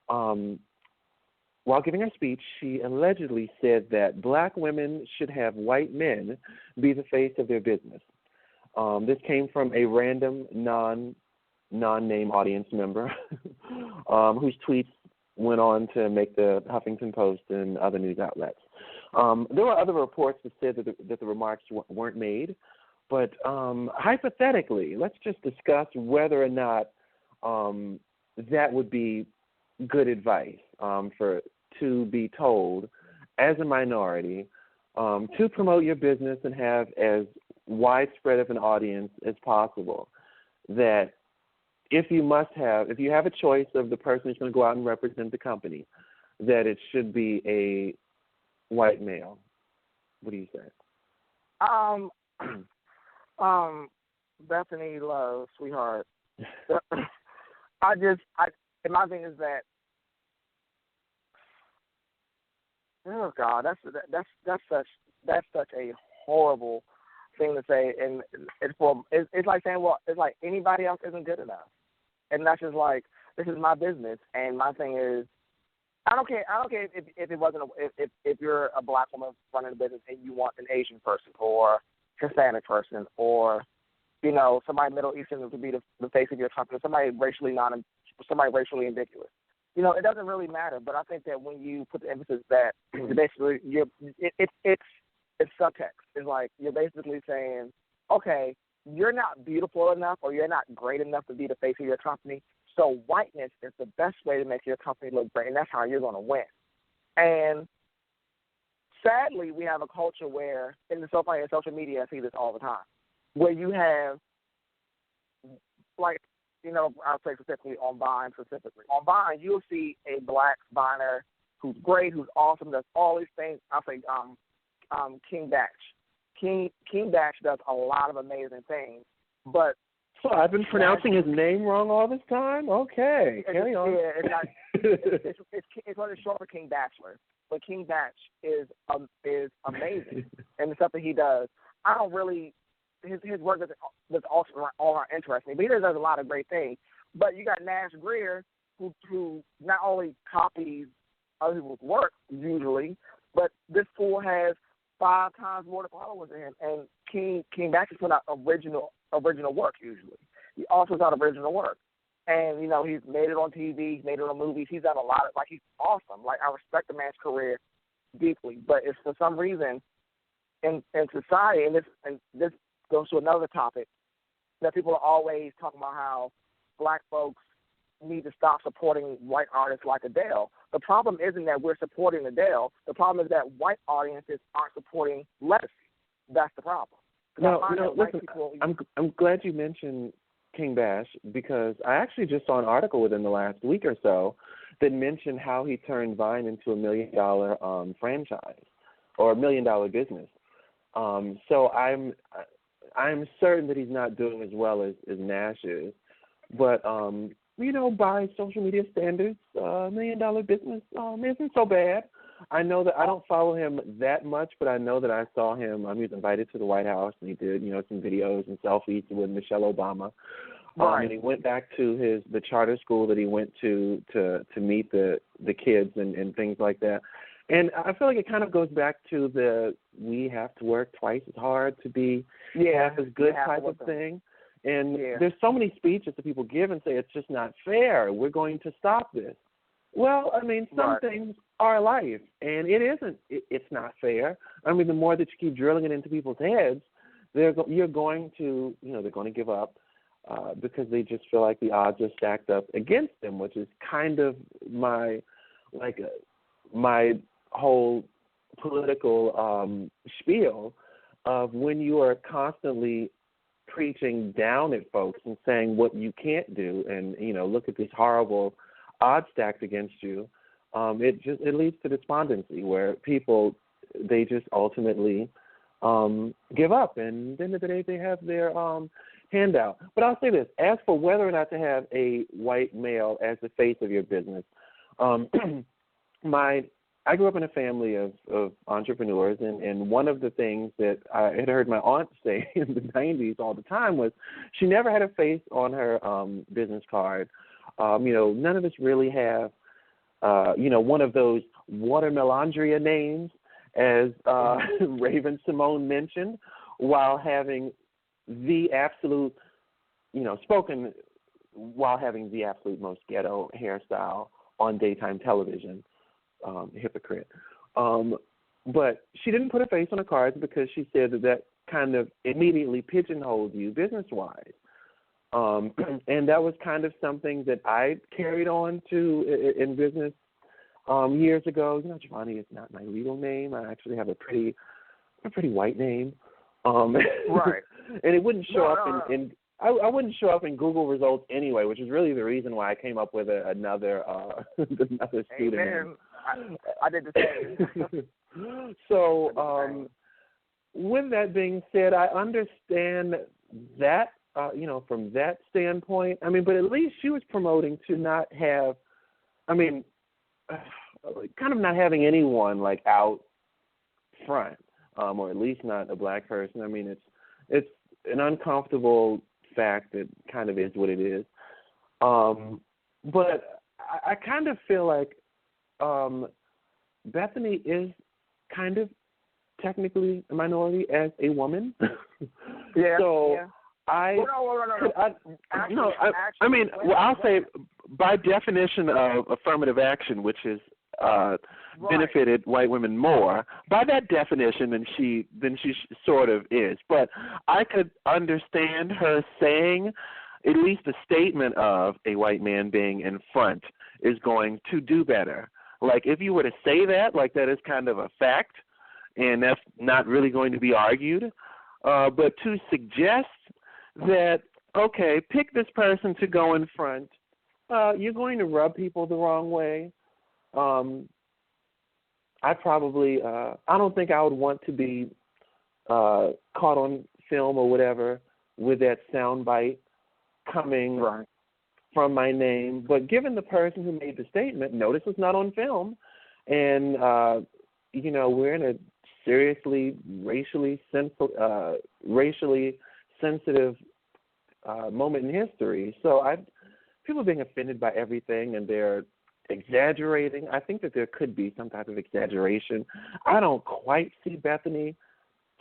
while giving her speech, she allegedly said that black women should have white men be the face of their business. This came from a random non-name audience member whose tweets went on to make the Huffington Post and other news outlets. There were other reports that said that the remarks weren't made, But hypothetically, let's just discuss whether or not that would be good advice to be told as a minority to promote your business and have as widespread of an audience as possible. That if you have a choice of the person who's going to go out and represent the company, that it should be a white male. What do you say? Bethenny, love, sweetheart. My thing is that, oh God, that's such a horrible thing to say, and it's like saying, well, it's like anybody else isn't good enough, and that's just like, this is my business, and my thing is, I don't care if it wasn't if you're a black woman running a business and you want an Asian person or Hispanic person or somebody Middle Eastern to be the face of your company, somebody racially ambiguous. It doesn't really matter. But I think that when you put the emphasis that basically it's subtext. It's like you're basically saying, okay, you're not beautiful enough or you're not great enough to be the face of your company. So whiteness is the best way to make your company look great, and that's how you're going to win. And sadly, we have a culture where, in social media, I see this all the time, where you have, like, I'll say specifically on Vine specifically. On Vine, you'll see a black Viner who's great, who's awesome, does all these things. I'll say King Batch. King Batch does a lot of amazing things, but so I've been pronouncing his name wrong all this time? Okay, carry on. Yeah, it's what it's short for King Bachelor, but King Batch is amazing, and the stuff that he does. I don't really his work is also all around interesting, but he does a lot of great things. But you got Nash Greer, who not only copies other people's work usually, but this fool has 5 times more followers than him. And King Batch has put out original work usually. He also does original work. And, he's made it on TV, he's made it on movies, he's done a lot of, he's awesome. I respect the man's career deeply. But it's for some reason in society, and this goes to another topic, that people are always talking about how black folks need to stop supporting white artists like Adele. The problem isn't that we're supporting Adele. The problem is that white audiences aren't supporting legacy. That's the problem. Listen, I'm glad you mentioned King Bash, because I actually just saw an article within the last week or so that mentioned how he turned Vine into $1 million franchise or $1 million business. So I'm certain that he's not doing as well as Nash is, but by social media standards, $1 million business isn't so bad. I know that I don't follow him that much, but I know that I saw him. He was invited to the White House, and he did, some videos and selfies with Michelle Obama. Right. And he went back to the charter school that he went to meet the kids and things like that. And I feel like it kind of goes back to we have to work twice as hard to be half as good type of thing. And there's so many speeches that people give and say it's just not fair. We're going to stop this. Well, some things are life, and it isn't. It's not fair. The more that you keep drilling it into people's heads, you're going to, they're going to give up because they just feel like the odds are stacked up against them, which is kind of my whole political spiel of when you are constantly preaching down at folks and saying what you can't do, and look at these horrible odds stacked against you. It leads to despondency where people, they just ultimately give up, and at the end of the day they have their handout. But I'll say this: as for whether or not to have a white male as the face of your business, I grew up in a family of entrepreneurs, and one of the things that I had heard my aunt say in the 90s all the time was she never had a face on her business card. None of us really have, one of those watermelondria names, as Raven Simone mentioned, while having the absolute, spoken while having the absolute most ghetto hairstyle on daytime television. Hypocrite. But she didn't put a face on her cards because she said that kind of immediately pigeonholed you business-wise. And that was kind of something that I carried on to in business years ago. You know, JaVonni is not my legal name. I actually have a pretty white name. Right. And it wouldn't show up in I wouldn't show up in Google results anyway, which is really the reason why I came up with another pseudonym. I did the same. So, with that being said, I understand that, from that standpoint. I mean, but at least she was promoting to not have, kind of not having anyone like out front, or at least not a black person. I mean, it's an uncomfortable fact that kind of is what it is. But I kind of feel like Bethenny is kind of technically a minority as a woman. Yeah. So yeah. I'll say by definition of affirmative action, which is benefited white women more. By that definition, then she sort of is. But I could understand her saying at least a statement of a white man being in front is going to do better. Like if you were to say that, like that is kind of a fact, and that's not really going to be argued. But to suggest that, okay, pick this person to go in front, you're going to rub people the wrong way. I don't think I would want to be caught on film or whatever with that sound bite coming from my name. But given the person who made the statement, notice it's not on film, and we're in a seriously racially sensitive moment in history. So people are being offended by everything, and they're exaggerating. I think that there could be some type of exaggeration. I don't quite see Bethenny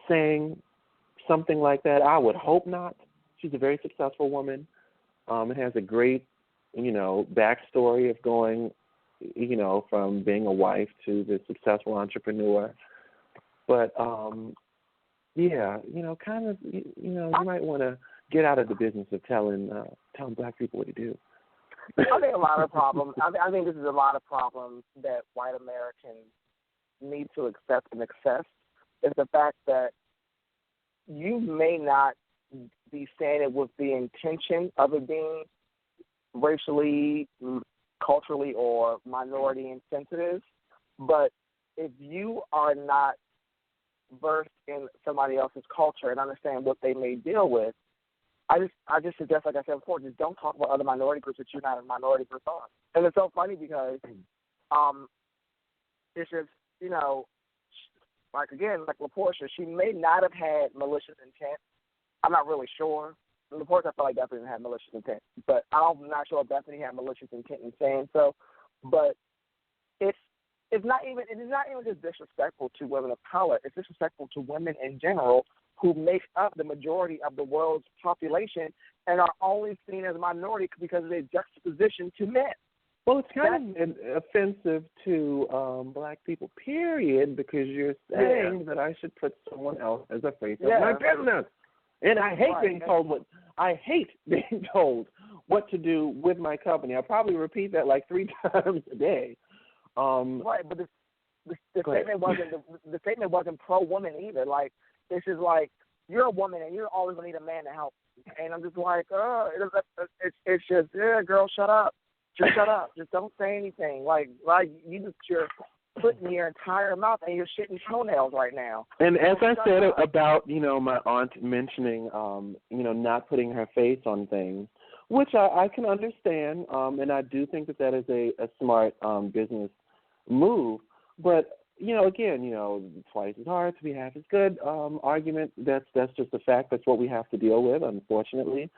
saying something like that. I would hope not. She's a very successful woman. It has a great, backstory of going, from being a wife to the successful entrepreneur. But, you might want to get out of the business of telling black people what to do. I think a lot of problems. I think this is a lot of problems that white Americans need to accept and access. Is the fact that you may not be saying it with the intention of it being racially, culturally, or minority insensitive, but if you are not versed in somebody else's culture and understand what they may deal with, I just suggest, like I said before, just don't talk about other minority groups that you're not a minority group on. And it's so funny because it's just, like LaPortia, she may not have had malicious intent. I'm not really sure. LaPortia, I feel like definitely didn't have malicious intent. But I'm not sure if Bethenny had malicious intent in saying so. But it is not even just disrespectful to women of color. It's disrespectful to women in general who make up the majority of the world's population and are only seen as a minority because of their juxtaposition to men. Well, it's kind of offensive to black people, period, because you're saying that I should put someone else as a face of my business. And I hate being told what to do with my company. I probably repeat that like 3 times a day. But the statement wasn't pro woman either. Like, this is like, you're a woman and you're always gonna need a man to help. And I'm just like, it's just, girl, shut up. Just shut up. Just don't say anything. Like you're putting your entire mouth and you're shitting toenails right now. And as I said about, my aunt mentioning, not putting her face on things, which I can understand, and I do think that is a smart business move. But, again, twice as hard to be half as good argument. That's just a fact. That's what we have to deal with, unfortunately.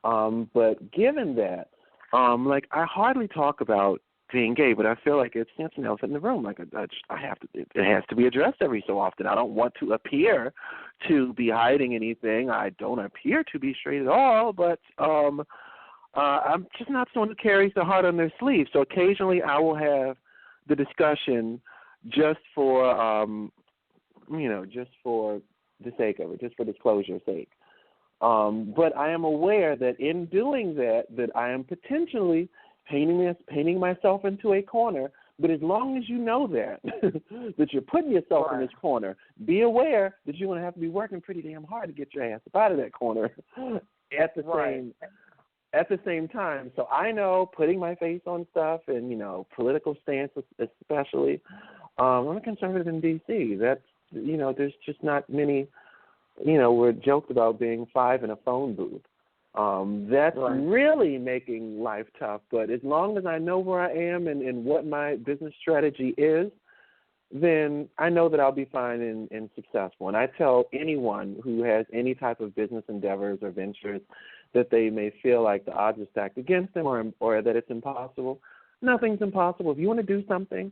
But given that, I hardly talk about being gay, but I feel like it's an elephant in the room. Like I have to, it has to be addressed every so often. I don't want to appear to be hiding anything. I don't appear to be straight at all, but I'm just not someone who carries the heart on their sleeve. So occasionally I will have the discussion just for the sake of it, just for disclosure's sake. But I am aware that in doing that I am potentially painting myself into a corner. But as long as you know that, that you're putting yourself in this corner, be aware that you're going to have to be working pretty damn hard to get your ass up out of that corner at the same time. So I know putting my face on stuff and, political stance especially, I'm a conservative in D.C. That's, there's just not many, we're joked about being 5 in a phone booth. That's really making life tough. But as long as I know where I am and what my business strategy is, then I know that I'll be fine and successful. And I tell anyone who has any type of business endeavors or ventures that they may feel like the odds are stacked against them or that it's impossible. Nothing's impossible. If you want to do something,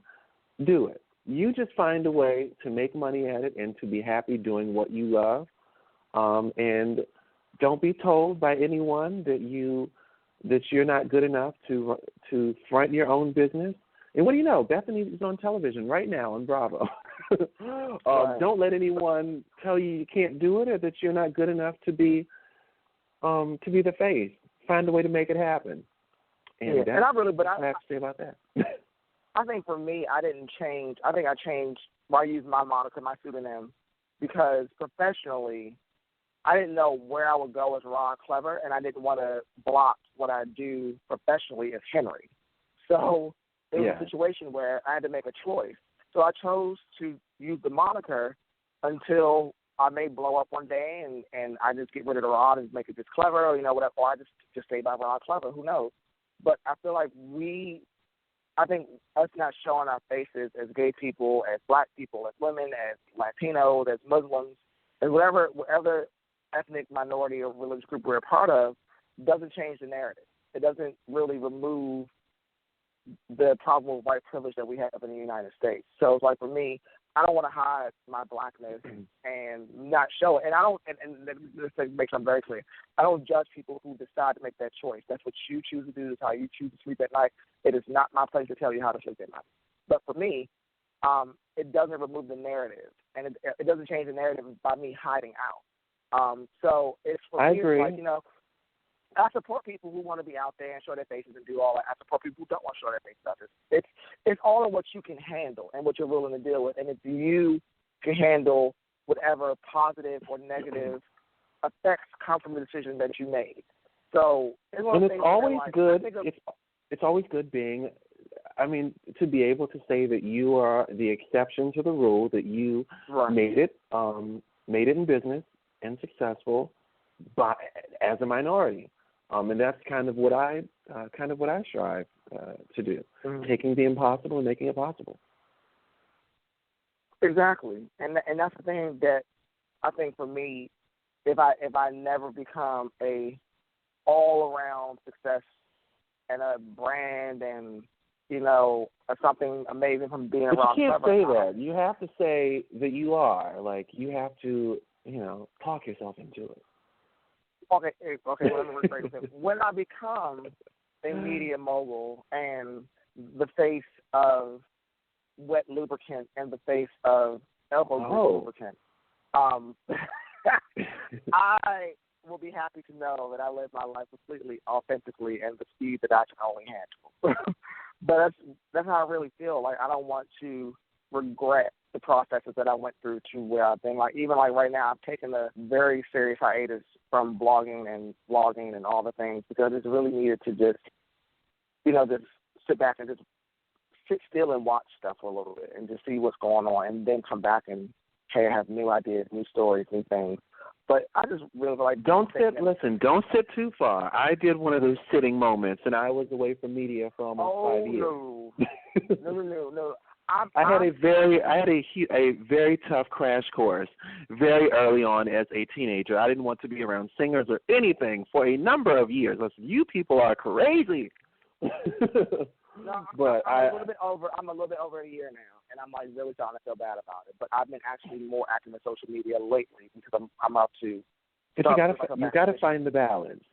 do it. You just find a way to make money at it and to be happy doing what you love. And don't be told by anyone that you're not good enough to front your own business. And what do you know? Bethenny is on television right now on Bravo. Don't let anyone tell you can't do it or that you're not good enough to be the face. Find a way to make it happen. And that's what I have to say about that. I think for me, I didn't change. I think I changed. I used my moniker, my pseudonym, because professionally, I didn't know where I would go as Ron Klever, and I didn't want to block what I do professionally as Henry. So it was a situation where I had to make a choice. So I chose to use the moniker until I may blow up one day and I just get rid of the Ron and make it just Klever or, whatever, or I just stay by Ron Klever. Who knows? But I feel like I think us not showing our faces as gay people, as black people, as women, as Latinos, as Muslims, as whatever ethnic minority or religious group we're a part of doesn't change the narrative. It doesn't really remove the problem of white privilege that we have in the United States. So it's like for me, I don't want to hide my blackness and not show it. And I don't, and this makes it very clear, I don't judge people who decide to make that choice. That's what you choose to do. That's how you choose to sleep at night. It is not my place to tell you how to sleep at night. But for me, it doesn't remove the narrative. And it doesn't change the narrative by me hiding out. So it's for me, agree. It's like, I support people who want to be out there and show their faces and do all that. I support people who don't want to show their faces. It's all in what you can handle and what you're willing to deal with. And if you can handle whatever positive or negative effects come from the decision that you made. So it's always good. It's always good being. To be able to say that you are the exception to the rule, that you made it in business and successful, as a minority, and that's kind of what I strive to do, taking the impossible and making it possible. Exactly, and that's the thing that I think for me, if I never become a all around success and a brand and something amazing from being around. But you can't say that. You have to say that you are. Like you have to. Talk yourself into it. Okay. Well, let me rephrase it. When I become a media mogul and the face of wet lubricant and the face of elbow lubricant, I will be happy to know that I live my life completely authentically and the speed that I can only handle. But that's how I really feel. Like I don't want to regret the processes that I went through to where I've been. Like even like right now, I've taken a very serious hiatus from blogging and vlogging and all the things because it's really needed to just sit back and just sit still and watch stuff for a little bit and just see what's going on and then come back and hey, I have new ideas, new stories, new things. But I just really like don't sit too far. I did one of those sitting moments and I was away from media for almost 5 years. No. I had a very tough crash course very early on as a teenager. I didn't want to be around singers or anything for a number of years. Listen, you people are crazy. No, but I'm a little bit over a year now, and I'm like really starting to feel bad about it. But I've been actually more active in social media lately because I'm up to. But you gotta find the balance.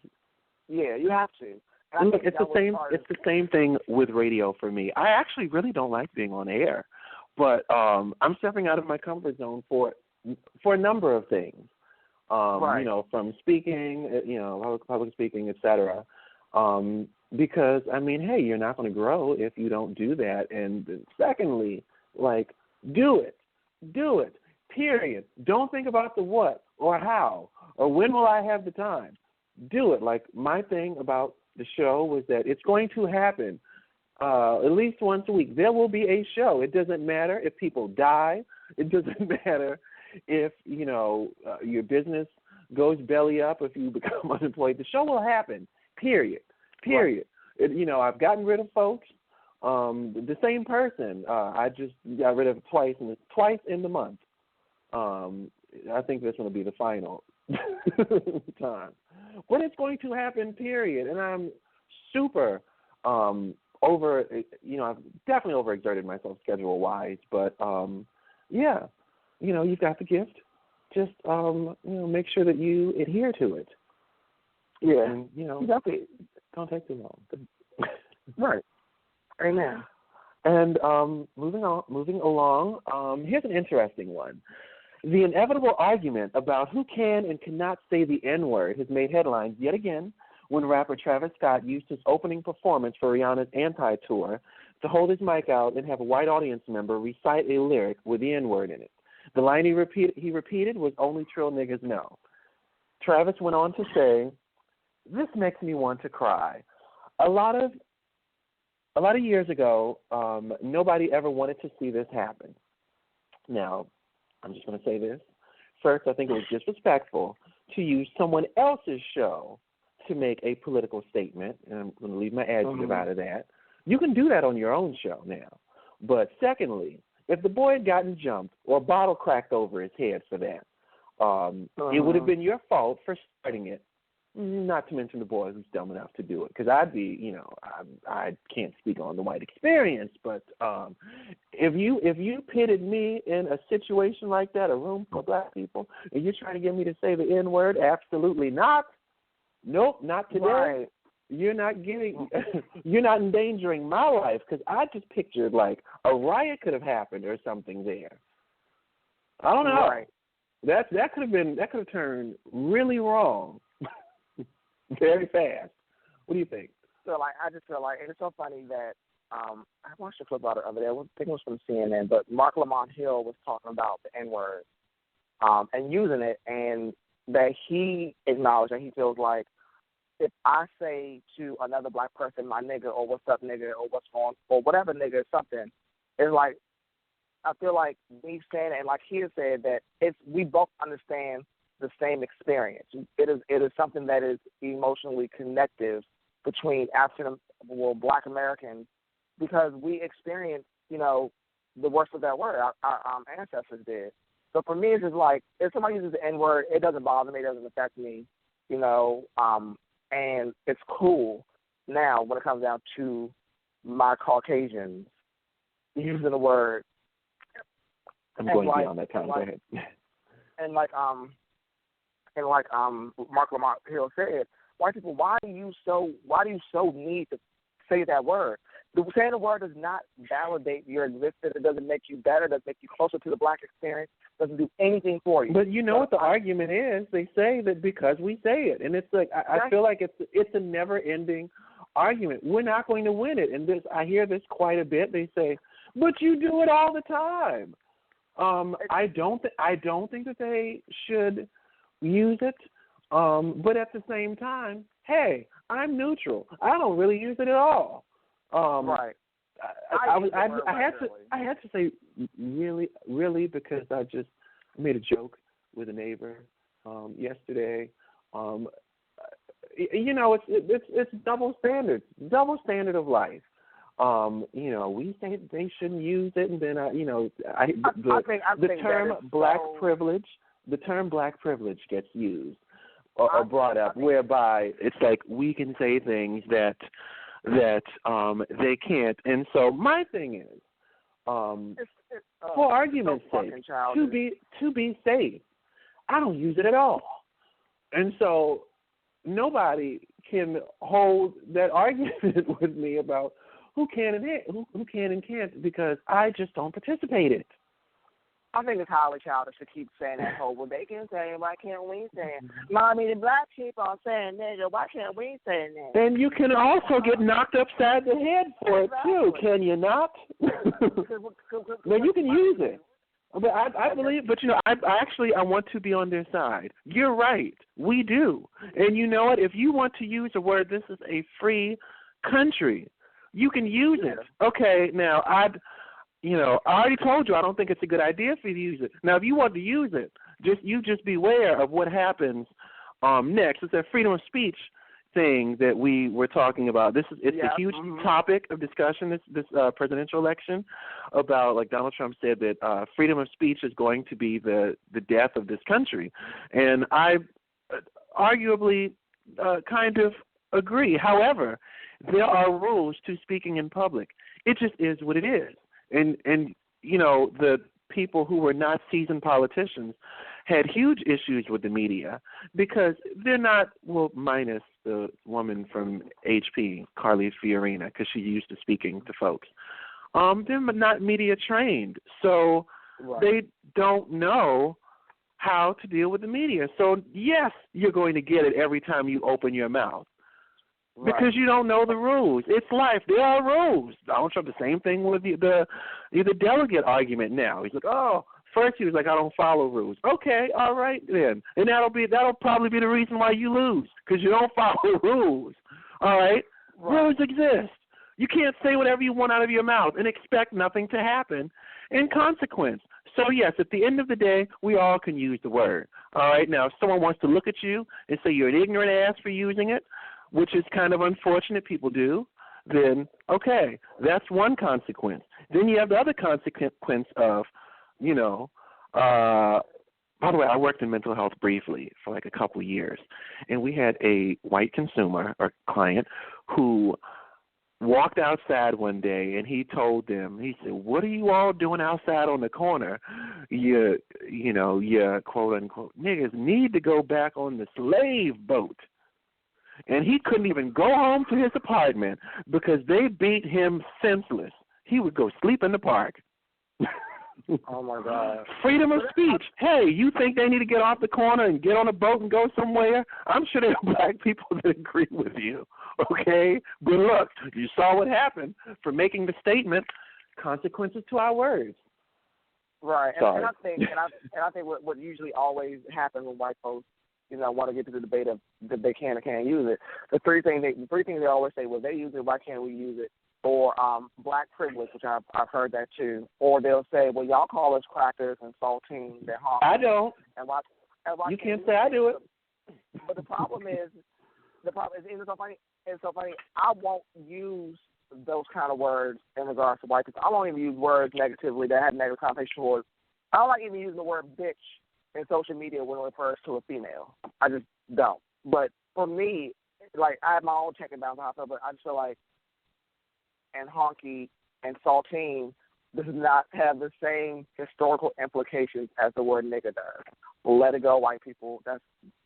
Yeah, you have to. Look, it's the same thing with radio for me. I actually really don't like being on air, but I'm stepping out of my comfort zone for for a number of things. Right. You know, from speaking, you know, public speaking, etc. Because, I mean, hey, you're not going to grow if you don't do that. And secondly, like, do it, period. Don't think about the what or how or when will I have the time. Do it. Like, my thing about the show was that it's going to happen at least once a week. There will be a show. It doesn't matter if people die. It doesn't matter if, you know, your business goes belly up, if you become unemployed. The show will happen, period. Right. You know, I've gotten rid of folks. The same person, I just got rid of twice in the month. I think this will be the final time. But it's going to happen, period. And I'm super you know, I've definitely overexerted myself schedule-wise. But, yeah, you know, you've got the gift. Just, you know, make sure that you adhere to it. Yeah. And, you know, Exactly. don't take too long. Right. Amen. And moving along, here's an interesting one. The inevitable argument about who can and cannot say the N-word has made headlines yet again when rapper Travis Scott used his opening performance for Rihanna's Anti-Tour to hold his mic out and have a white audience member recite a lyric with the N-word in it. The line he repeated was "Only trill niggas know." Travis went on to say, "This makes me want to cry. A lot of years ago, nobody ever wanted to see this happen. Now, I'm just going to say this. First, I think it was disrespectful to use someone else's show to make a political statement, and I'm going to leave my adjective out of that. You can do that on your own show now. But secondly, if the boy had gotten jumped or a bottle cracked over his head for that, it would have been your fault for starting it, not to mention the boy who's dumb enough to do it. Because I'd be, you know, I can't speak on the white experience, but if you pitted me in a situation like that, a room full of black people, and you're trying to get me to say the N-word, absolutely not. Nope, not today. Right. You're not endangering my life, because I just pictured like a riot could have happened or something there. I don't know. Right. That could have turned really wrong very fast. What do you think? So, like, I just feel like, and it's so funny that I watched a clip about it the other day. I think it was from CNN, but Mark Lamont Hill was talking about the N-word and using it, and that he acknowledged that he feels like if I say to another black person, my nigga, or what's up, nigga, or what's wrong, or whatever, nigga, something, it's like, I feel like me saying it, and like he has said, that we both understand the same experience. It is something that is emotionally connective between Black Americans, because we experience, you know, the worst of that word. Our ancestors did. So for me, it's just like, if somebody uses the N-word, it doesn't bother me, it doesn't affect me, you know, and it's cool. Now, when it comes down to my Caucasians using the word, I'm going beyond that time. Go ahead. And like Mark Lamont Hill said, white people, why do you so need to say that word? Saying the word does not validate your existence. It doesn't make you better. It doesn't make you closer to the black experience. It doesn't do anything for you. But you know what the argument is? They say that because we say it, and it's like I feel like it's a never-ending argument. We're not going to win it, and I hear this quite a bit. They say, "But you do it all the time." I don't think that they should use it. But at the same time, hey, I'm neutral. I don't really use it at all. Right. I had to say really because I made a joke with a neighbor yesterday. You know, it's double standard of life. You know, we say they shouldn't use it, and then the term black privilege gets used or brought up, whereby it's like we can say things that they can't. And so my thing is, for argument's sake, to be safe, I don't use it at all. And so nobody can hold that argument with me about who can and can't, because I just don't participate in it. I think it's highly childish to keep saying that whole, well, they can say it, why can't we say it? Mommy, the black people are saying nigga, why can't we say that? And you can also get knocked upside the head for it, too, can you not? No, you can use it. But I believe, but, I want to be on their side. You're right. We do. And you know what? If you want to use a word, this is a free country. You can use it. Okay, now, I already told you I don't think it's a good idea for you to use it. Now, if you want to use it, just beware of what happens next. It's a freedom of speech thing that we were talking about. It's a huge topic of discussion this presidential election about, like Donald Trump said, that freedom of speech is going to be the death of this country. And I arguably kind of agree. However, there are rules to speaking in public. It just is what it is. And the people who were not seasoned politicians had huge issues with the media because they're not, minus the woman from HP, Carly Fiorina, because she's used to speaking to folks. They're not media trained, so they don't know how to deal with the media. So, yes, you're going to get it every time you open your mouth. Because you don't know the rules. It's life. There are rules. Donald Trump, the same thing with the delegate argument now. He's like, first he was like, I don't follow rules. Okay, all right then. And that'll probably be the reason why you lose, because you don't follow rules. All right? Rules exist. You can't say whatever you want out of your mouth and expect nothing to happen in consequence. So, yes, at the end of the day, we all can use the word. All right? Now, if someone wants to look at you and say you're an ignorant ass for using it, which is kind of unfortunate, people do, then, okay, that's one consequence. Then you have the other consequence of, by the way, I worked in mental health briefly for like a couple years, and we had a white consumer or client who walked outside one day, and he told them, he said, what are you all doing outside on the corner? You quote-unquote niggas need to go back on the slave boat. And he couldn't even go home to his apartment because they beat him senseless. He would go sleep in the park. Oh, my God. Freedom of speech. Hey, you think they need to get off the corner and get on a boat and go somewhere? I'm sure there are black people that agree with you, okay? But look, you saw what happened for making the statement, consequences to our words. Right. And I think what usually always happens when white folks want to get to the debate of that they can or can't use it. The three things they always say, well, they use it, why can't we use it? Or black privilege, which I've heard that too. Or they'll say, well, y'all call us crackers and saltines and honky. I don't. And why you can't say I do it. But the problem is it's so funny. I won't use those kind of words in regards to white people. I won't even use words negatively that have negative connotation towards. I don't like even using the word bitch in social media when it refers to a female. I just don't. But for me, like, I have my own check and balance on how I feel, but I just feel like and honky and saltine does not have the same historical implications as the word nigga does. Let it go, white people.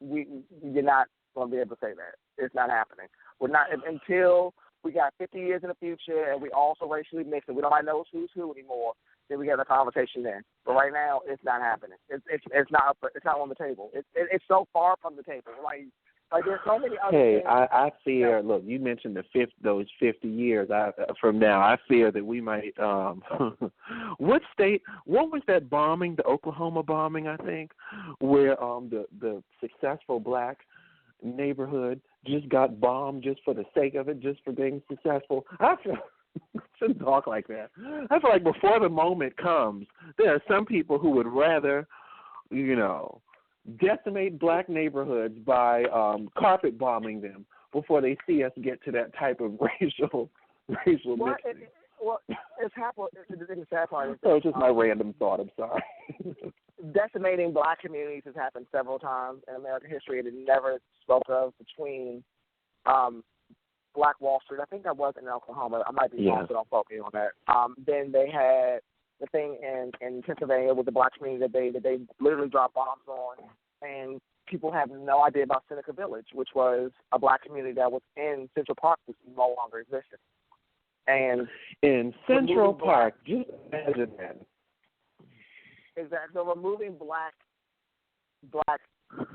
You're not going to be able to say that. It's not happening. We're not until we got 50 years in the future and we also racially mix and we don't know who's who anymore. Then we get a conversation then. But right now, it's not happening. It's not on the table. It's so far from the table. Like there's so many other things. I fear. Look, you mentioned those 50 years. From now, I fear that we might. What was that bombing? The Oklahoma bombing, I think, where the successful black neighborhood just got bombed just for the sake of it, just for being successful. I shouldn't talk like that. I feel like before the moment comes, there are some people who would rather, decimate black neighborhoods by carpet bombing them before they see us get to that type of racial mixing. It's happened. The sad part is that was just my random thought. I'm sorry. Decimating black communities has happened several times in American history, and it never spoke of between Black Wall Street. I think that was in Oklahoma. I might be wrong, so don't focus on that. Then they had the thing in Pennsylvania with the black community that they literally dropped bombs on, and people have no idea about Seneca Village, which was a black community that was in Central Park, which no longer existed. And in Central Park, just imagine that. Exactly. So removing black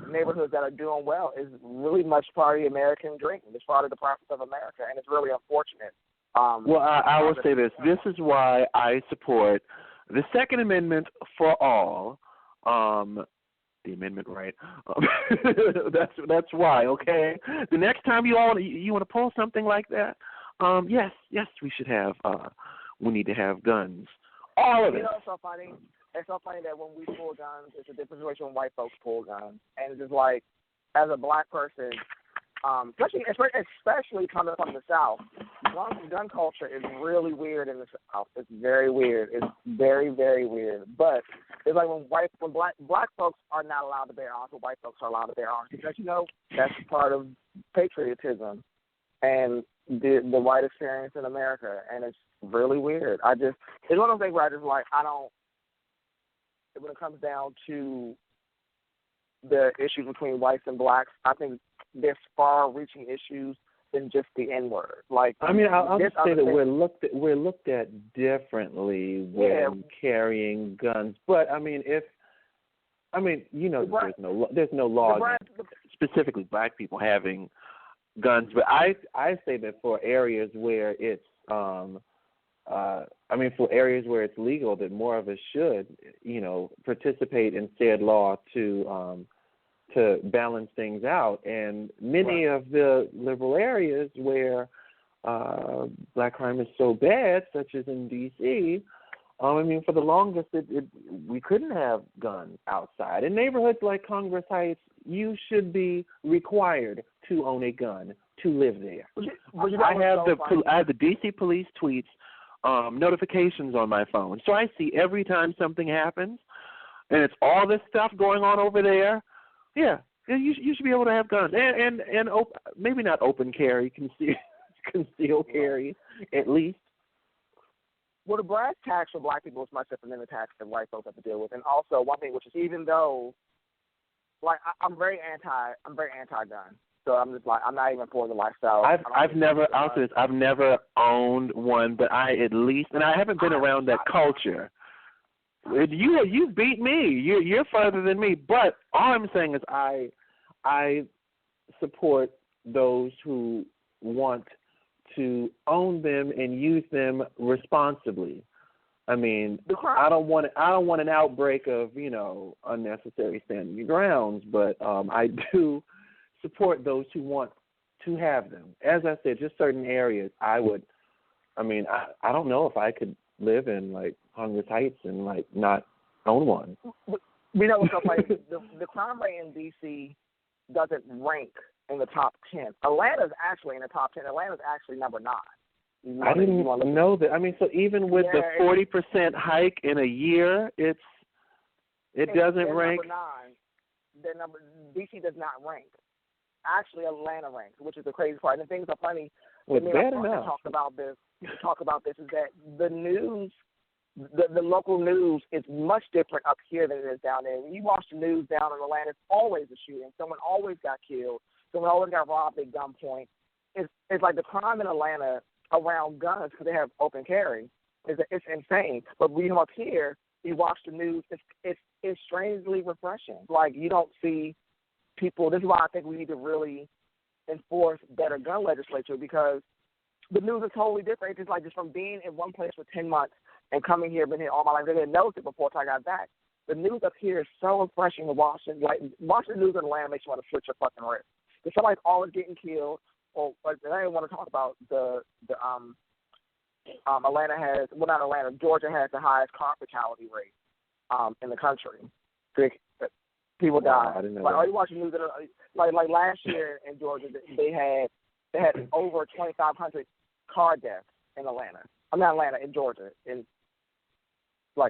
neighborhoods that are doing well is really much part of the American dream. It's part of the process of America, and it's really unfortunate. Well, I will say this. This is why I support the Second Amendment for all. The amendment, right? That's why. Okay. The next time you want to pull something like that, yes, we should have. We need to have guns. All of it. You know, it's so funny. It's so funny that when we pull guns, it's a different situation when white folks pull guns, and it's just like, as a black person, especially coming from the South, gun culture is really weird in the South. It's very weird. It's very, very weird. But it's like when black folks are not allowed to bear arms, but white folks are allowed to bear arms because, you know, that's part of patriotism and the white experience in America, and it's really weird. It's one of those things where I just like, when it comes down to the issues between whites and blacks, I think there's far-reaching issues than just the N-word. Like, I mean, I'll just say that we're looked at differently when carrying guns. But I mean, you know, there's no law against specifically black people having guns. But I say that for areas where it's for areas where it's legal, that more of us should, you know, participate in said law to balance things out. And many of the liberal areas where black crime is so bad, such as in D.C., for the longest, we couldn't have guns outside. In neighborhoods like Congress Heights, you should be required to own a gun to live there. I have the D.C. police tweets notifications on my phone, so I see every time something happens, and it's all this stuff going on over there. Yeah, you should be able to have guns, and maybe not open carry, conceal carry at least. Well, the brass tax for black people is much different than the tax that white folks have to deal with. And also, one thing, which is, even though, like, I'm very anti-gun. So I'm just like, I'm not even for the lifestyle. I've never owned one, but and I haven't been around that culture. You beat me. You're further than me. But all I'm saying is I support those who want to own them and use them responsibly. I mean, I don't want an outbreak of, you know, unnecessary standing your grounds, but I do support those who want to have them. As I said, just certain areas I don't know if I could live in, like, Congress Heights and, like, not own one. You know what's so funny? The crime rate in D.C. doesn't rank in the top 10. Atlanta's actually in the top 10. Atlanta's actually number 9. I didn't know that. I mean, so even with the 40% hike in a year, it doesn't rank. Number 9. D.C. does not rank. Actually, Atlanta ranks, which is the crazy part. And the things are funny. Well, bad enough. Talk about this is that the news, the local news is much different up here than it is down there. When you watch the news down in Atlanta, it's always a shooting. Someone always got killed. Someone always got robbed at gunpoint. It's like the crime in Atlanta around guns, because they have open carry, it's insane. But when you're up here, you watch the news, it's strangely refreshing. Like, you don't see people. This is why I think we need to really enforce better gun legislature, because the news is totally different. It's like just from being in one place for 10 months and coming here, been here all my life. I didn't notice it before until I got back. The news up here is so refreshing to watch. Like, watching the news in Atlanta makes you want to switch your fucking wrist. Because somebody's always getting killed. Or I didn't want to talk about Atlanta has, well, not Atlanta, Georgia has the highest car fatality rate in the country. People die. Like, are you watching news? Like last year in Georgia, they had over 2,500 car deaths in Atlanta. I'm not Atlanta, in Georgia,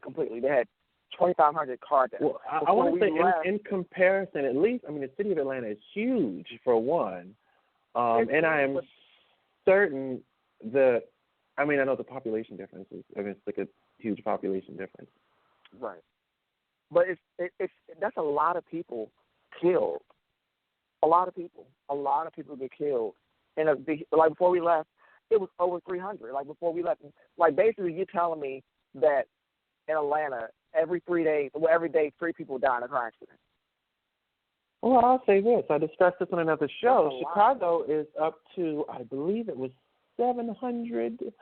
completely. They had 2,500 car deaths. Well, I want to say, in comparison, at least, I mean, the city of Atlanta is huge, for one. And I am certain I know the population difference is, it's like a huge population difference. Right. But that's a lot of people killed. A lot of people get killed. And like, before we left, it was over 300. Like, before we left, like, basically you're telling me that in Atlanta every 3 days, well, every day 3 people die in a car accident. Well, I'll say this. I discussed this on another show. That's a lot. Chicago is up to, I believe it was 700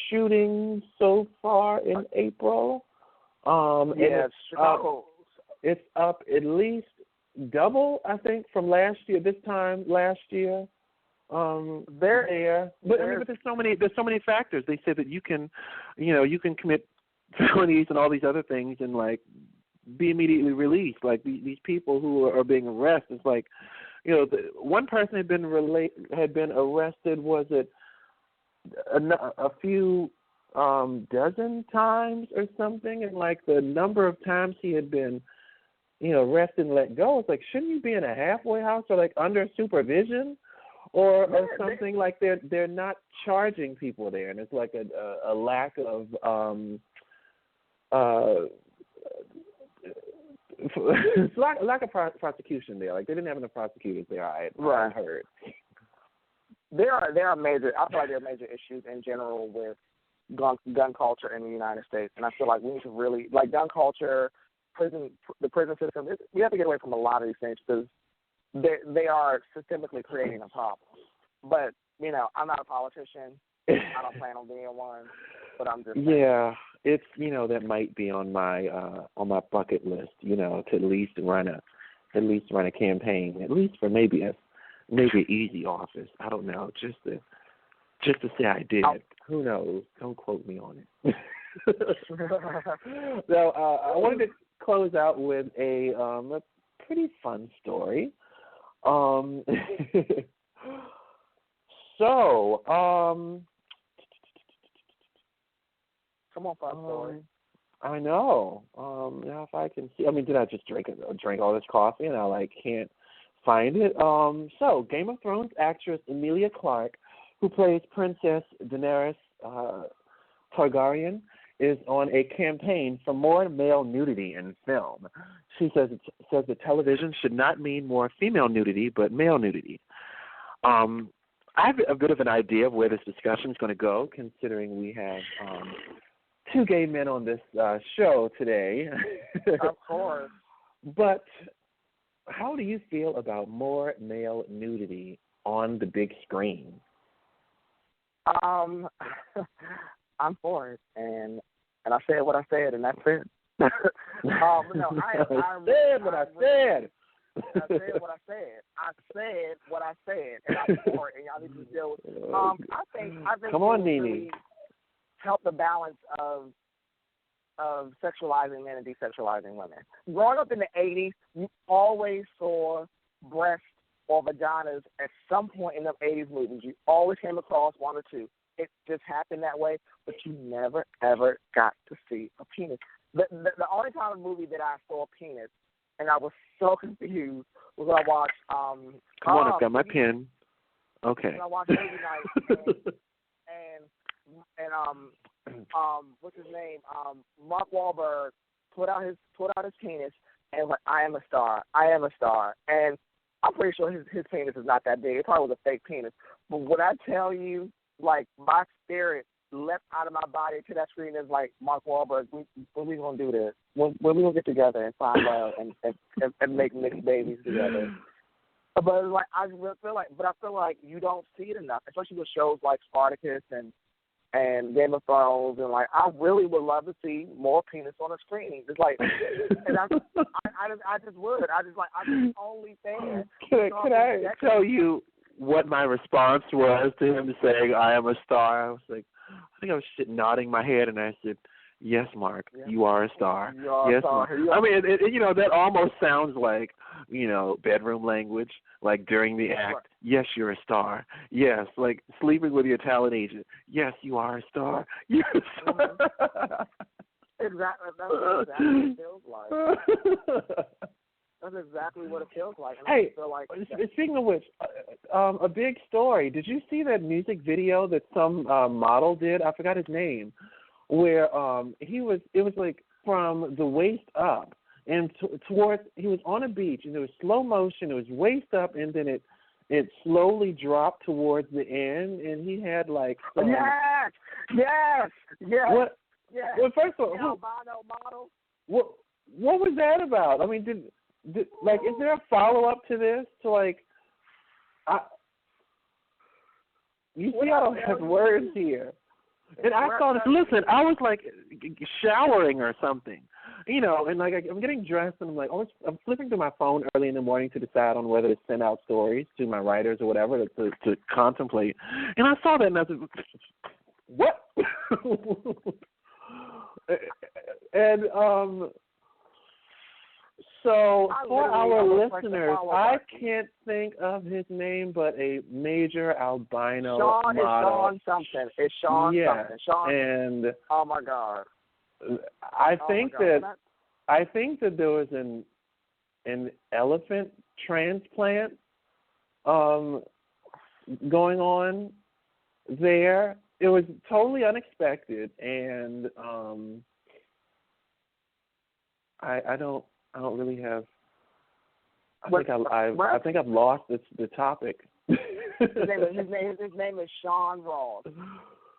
shootings so far in April. Chicago. It's up at least double, I think, from last year. This time last year. But there's so many factors. They say that you can commit felonies and all these other things and like be immediately released. Like these people who are being arrested. It's like, one person had been arrested. Was it a few dozen times or something? And like the number of times he had been, arrested and let go. It's like, shouldn't you be in a halfway house or like under supervision? Or something like they're not charging people there, and it's like a lack of lack of prosecution there. Like they didn't have enough prosecutors there. I heard. There are major. I feel like there are major issues in general with gun culture in the United States, and I feel like we need to really gun culture, the prison system. We have to get away from a lot of these things because they are systemically creating a problem. But, I'm not a politician. I don't plan on being one. But I'm just saying. Yeah, it's that might be on my bucket list. To at least run a campaign, at least for maybe an easy office. I don't know, just to say I did. Who knows? Don't quote me on it. So I wanted to close out with a pretty fun story. Come on, fun story. I know. Now if I can see, did I just drink all this coffee and I can't find it? So Game of Thrones actress Emilia Clarke, who plays Princess Daenerys Targaryen, is on a campaign for more male nudity in film. She says that television should not mean more female nudity, but male nudity. I have a bit of an idea of where this discussion is going to go, considering we have 2 gay men on this show today. Of course. But how do you feel about more male nudity on the big screen? I'm for it, and I said what I said, and that's it. I said what I said. I said what I said. I said what I said, and I'm for it, and y'all need to deal with it. I think Come on, Nene. Really help the balance of sexualizing men and desexualizing women. Growing up in the 80s, you always saw breasts or vaginas at some point in the 80s movies. You always came across one or two. It just happened that way, but you never, ever got to see a penis. The only time in a movie that I saw a penis, and I was so confused, was when I watched... Come on, I've got my pen. Okay. When I watched Movie Night, and what's his name? Mark Wahlberg put out his penis and went, I am a star. I am a star. And I'm pretty sure his penis is not that big. It probably was a fake penis. But when I tell you, my spirit leapt out of my body to that screen is like, Mark Wahlberg, when we going to do this? When we going to get together and find love and make mixed babies together? But I feel like you don't see it enough, especially with shows like Spartacus and Game of Thrones, and I really would love to see more penis on the screen. It's and I just would. I'm the only fan. Can I tell you what my response was to him saying I am a star? I was like, I think I was nodding my head, and I said, yes, Mark, you are a star. You are yes, a star. Mark. I mean, that almost sounds like, bedroom language, like during the act. Right. Yes, you're a star. Yes, like sleeping with your talent agent. Yes, you are a star. You're a star. Exactly. That's exactly what it feels like. That's exactly what it feels like. And hey, I feel like speaking of which, a big story. Did you see that music video that some model did? I forgot his name. Where it was like from the waist up and towards, he was on a beach and it was slow motion. It was waist up and then it slowly dropped towards the end and he had like yes. What Yeah. Well, first of all, albino model. what was that about? I mean, did like, is there a follow up to this? To like, you see, I don't have words here. And I saw this. Listen, I was like showering or something, you know, and like I'm getting dressed, and I'm like, I'm flipping through my phone early in the morning to decide on whether to send out stories to my writers or whatever to contemplate. And I saw that, and I was like, what? And so for our listeners, I can't think of his name, but a major albino Sean model. Is Sean something. It's Sean something. Sean. And oh my God. I think that there was an elephant transplant going on there. It was totally unexpected, and I don't really have. I think I've lost the topic. his name is Sean Ross.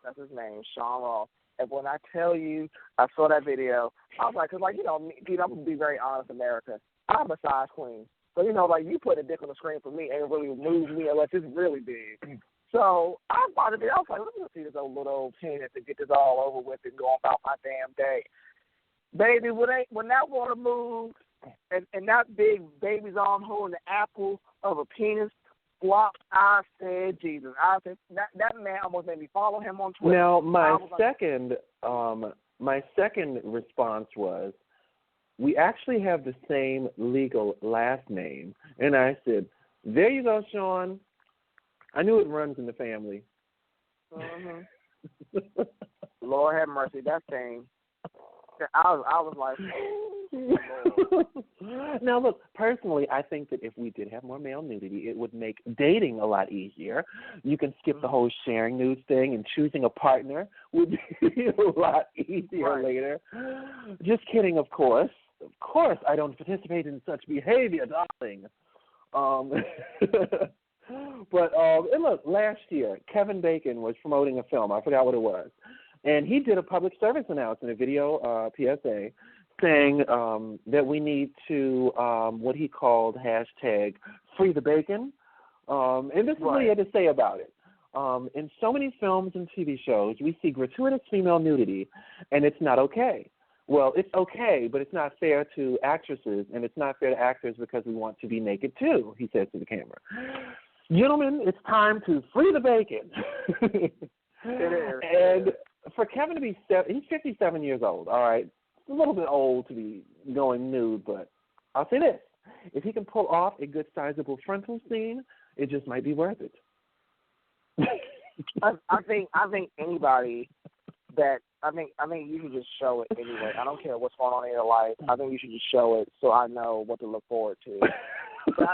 That's his name, Sean Ross. And when I tell you, I saw that video, I was like, 'cause like, you know, I'm gonna be very honest, America. I'm a size queen, so you know, like you put a dick on the screen for me ain't really move me unless it's really big. So I bought it. I was like, let me see this old little old penis and get this all over with and go about my damn day. Baby, when that water moved and that big baby's arm holding the apple of a penis flopped, I said, Jesus. I said, that man almost made me follow him on Twitter. Now, my second response was, we actually have the same legal last name. And I said, there you go, Sean. I knew it runs in the family. Mm-hmm. Lord have mercy, that thing. I was like, Now, look, personally, I think that if we did have more male nudity, it would make dating a lot easier. You can skip the whole sharing nudes thing, and choosing a partner would be a lot easier later. Just kidding, of course. Of course, I don't participate in such behavior, darling. But and look, last year, Kevin Bacon was promoting a film. I forgot what it was. And he did a public service announcement, a video PSA, saying that we need to, what he called hashtag free the bacon. And this is what he had to say about it. In so many films and TV shows, we see gratuitous female nudity, and it's not okay. Well, it's okay, but it's not fair to actresses, and it's not fair to actors because we want to be naked too, he says to the camera. Gentlemen, it's time to free the bacon. It is. And for Kevin to be he's 57 years old, all right? It's a little bit old to be going nude, but I'll say this. If he can pull off a good sizable frontal scene, it just might be worth it. I think anybody that I think you should just show it anyway. I don't care what's going on in your life. I think you should just show it so I know what to look forward to. But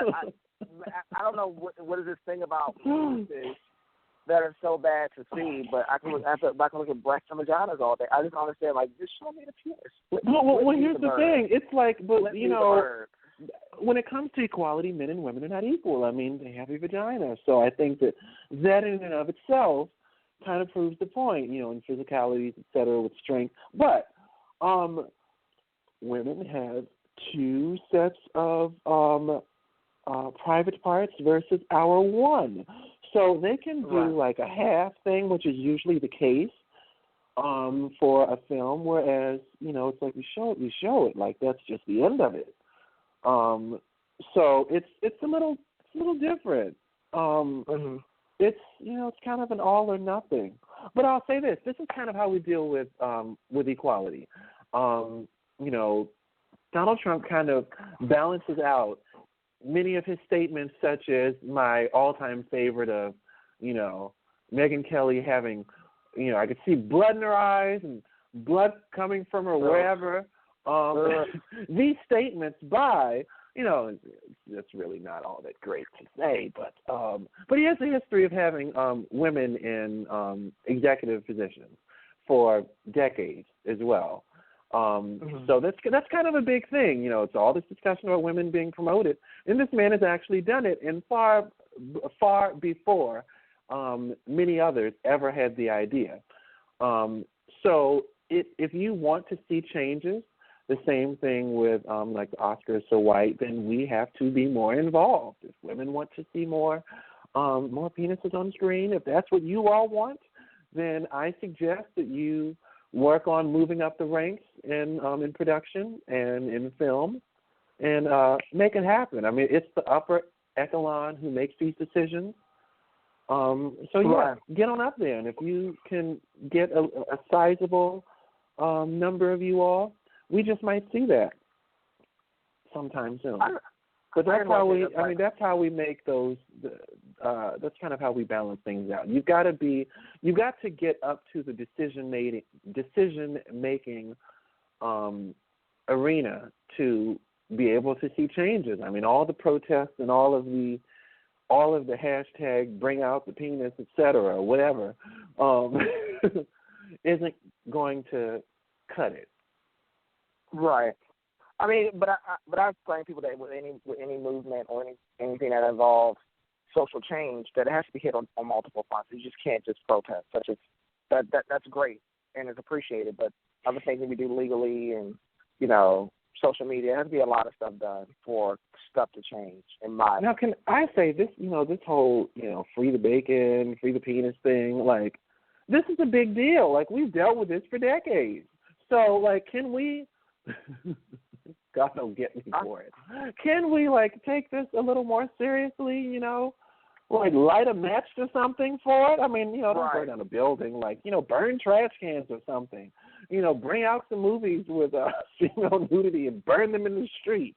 I don't know what is this thing about penises that are so bad to see, but I can look at breasts and vaginas all day. I just don't understand, like, just show me the penis. Well, here's the thing. It's like, but you know, when it comes to equality, men and women are not equal. I mean, they have a vagina. So I think that in and of itself kind of proves the point, you know, in physicalities, et cetera, with strength. But women have two sets of private parts versus our one. So they can do like a half thing, which is usually the case for a film, whereas, you know, it's like we show it. Like that's just the end of it. So it's a little different. It's, you know, it's kind of an all or nothing. But I'll say this is kind of how we deal with equality. You know, Donald Trump kind of balances out many of his statements, such as my all-time favorite of, you know, Megyn Kelly having, you know, I could see blood in her eyes and blood coming from her wherever. These statements by, you know, it's really not all that great to say, but he has a history of having women in executive positions for decades as well. So that's kind of a big thing, you know. It's all this discussion about women being promoted, and this man has actually done it, and far before many others ever had the idea. So if you want to see changes, the same thing with like the Oscars so white, then we have to be more involved. If women want to see more penises on screen, if that's what you all want, then I suggest that you work on moving up the ranks in production and in film and make it happen. I mean, it's the upper echelon who makes these decisions. Get on up there, and if you can get a sizable number of you all, we just might see that sometime soon. But that's how we. I mean, that's how we make those. That's kind of how we balance things out. You've got to get up to the decision making arena to be able to see changes. I mean, all the protests and all of the hashtag bring out the penis, etc., whatever, isn't going to cut it. Right. I mean, but I explain to people that with any movement or anything that involves social change, that it has to be hit on multiple fronts. You just can't just protest. Such as that's great and is appreciated, but other things that we do legally and social media, there has to be a lot of stuff done for stuff to change. Now, can I say this? This whole free the bacon, free the penis thing. Like, this is a big deal. Like, we've dealt with this for decades. So, like, can we? God don't get me for it. Can we take this a little more seriously? Light a match to something for it. I mean, don't burn down a building. Burn trash cans or something. Bring out some movies with female nudity and burn them in the street.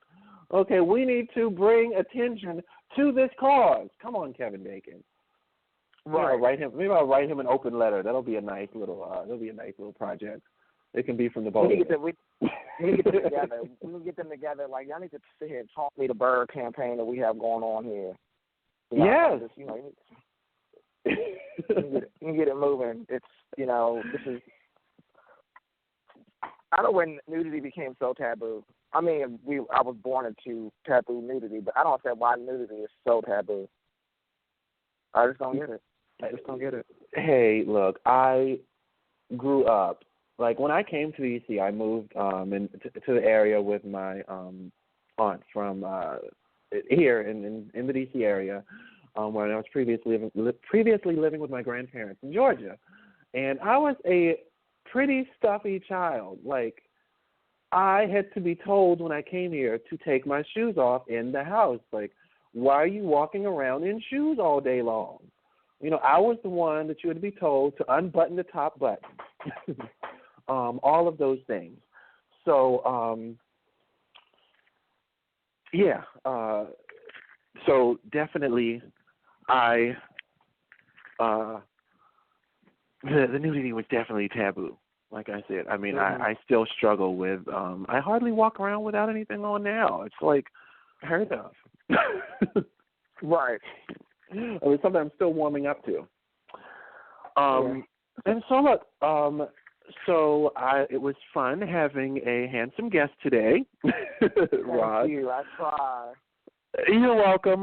Okay, we need to bring attention to this cause. Come on, Kevin Bacon. Right. Maybe I'll write him an open letter. That'll be a nice little. Project. It can be from the both. We need to get them together. We need to get them together. Like, y'all need to sit here and talk me the bird campaign that we have going on here. Yes. You can get it moving. It's this is. I don't know when nudity became so taboo. I mean, I was born into taboo nudity, but I don't understand why nudity is so taboo. I just don't get it. Hey, look, I grew up. When I came to the DC, I moved to the area with my aunt from here in the DC area, where I was previously living with my grandparents in Georgia. And I was a pretty stuffy child. I had to be told when I came here to take my shoes off in the house. Why are you walking around in shoes all day long? I was the one that you had to be told to unbutton the top button. All of those things. So, so definitely the nudity was definitely taboo. Like I said, I mean, I still struggle with, I hardly walk around without anything on now. It's heard of. Right. I mean, something I'm still warming up to. And so look, it was fun having a handsome guest today, Rod. Thank you. I try. You're welcome.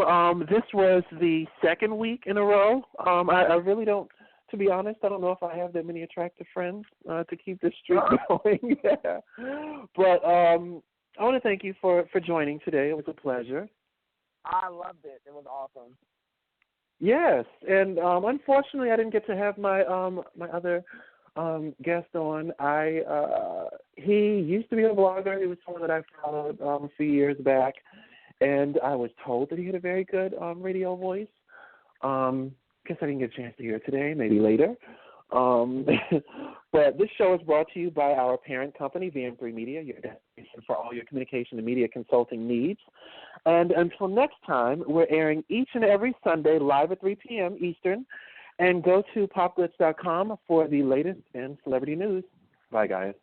This was the second week in a row. I really don't, to be honest, I don't know if I have that many attractive friends to keep this streak going. Yeah. But I want to thank you for joining today. It was a pleasure. I loved it. It was awesome. Yes, and unfortunately, I didn't get to have my my other guest on. He used to be a blogger. He was someone that I followed a few years back, and I was told that he had a very good radio voice. Guess I didn't get a chance to hear it today, maybe later. But this show is brought to you by our parent company, VM3 Media, your destination for all your communication and media consulting needs. And until next time, we're airing each and every Sunday live at 3 p.m. Eastern. And go to popglitz.com for the latest in celebrity news. Bye, guys.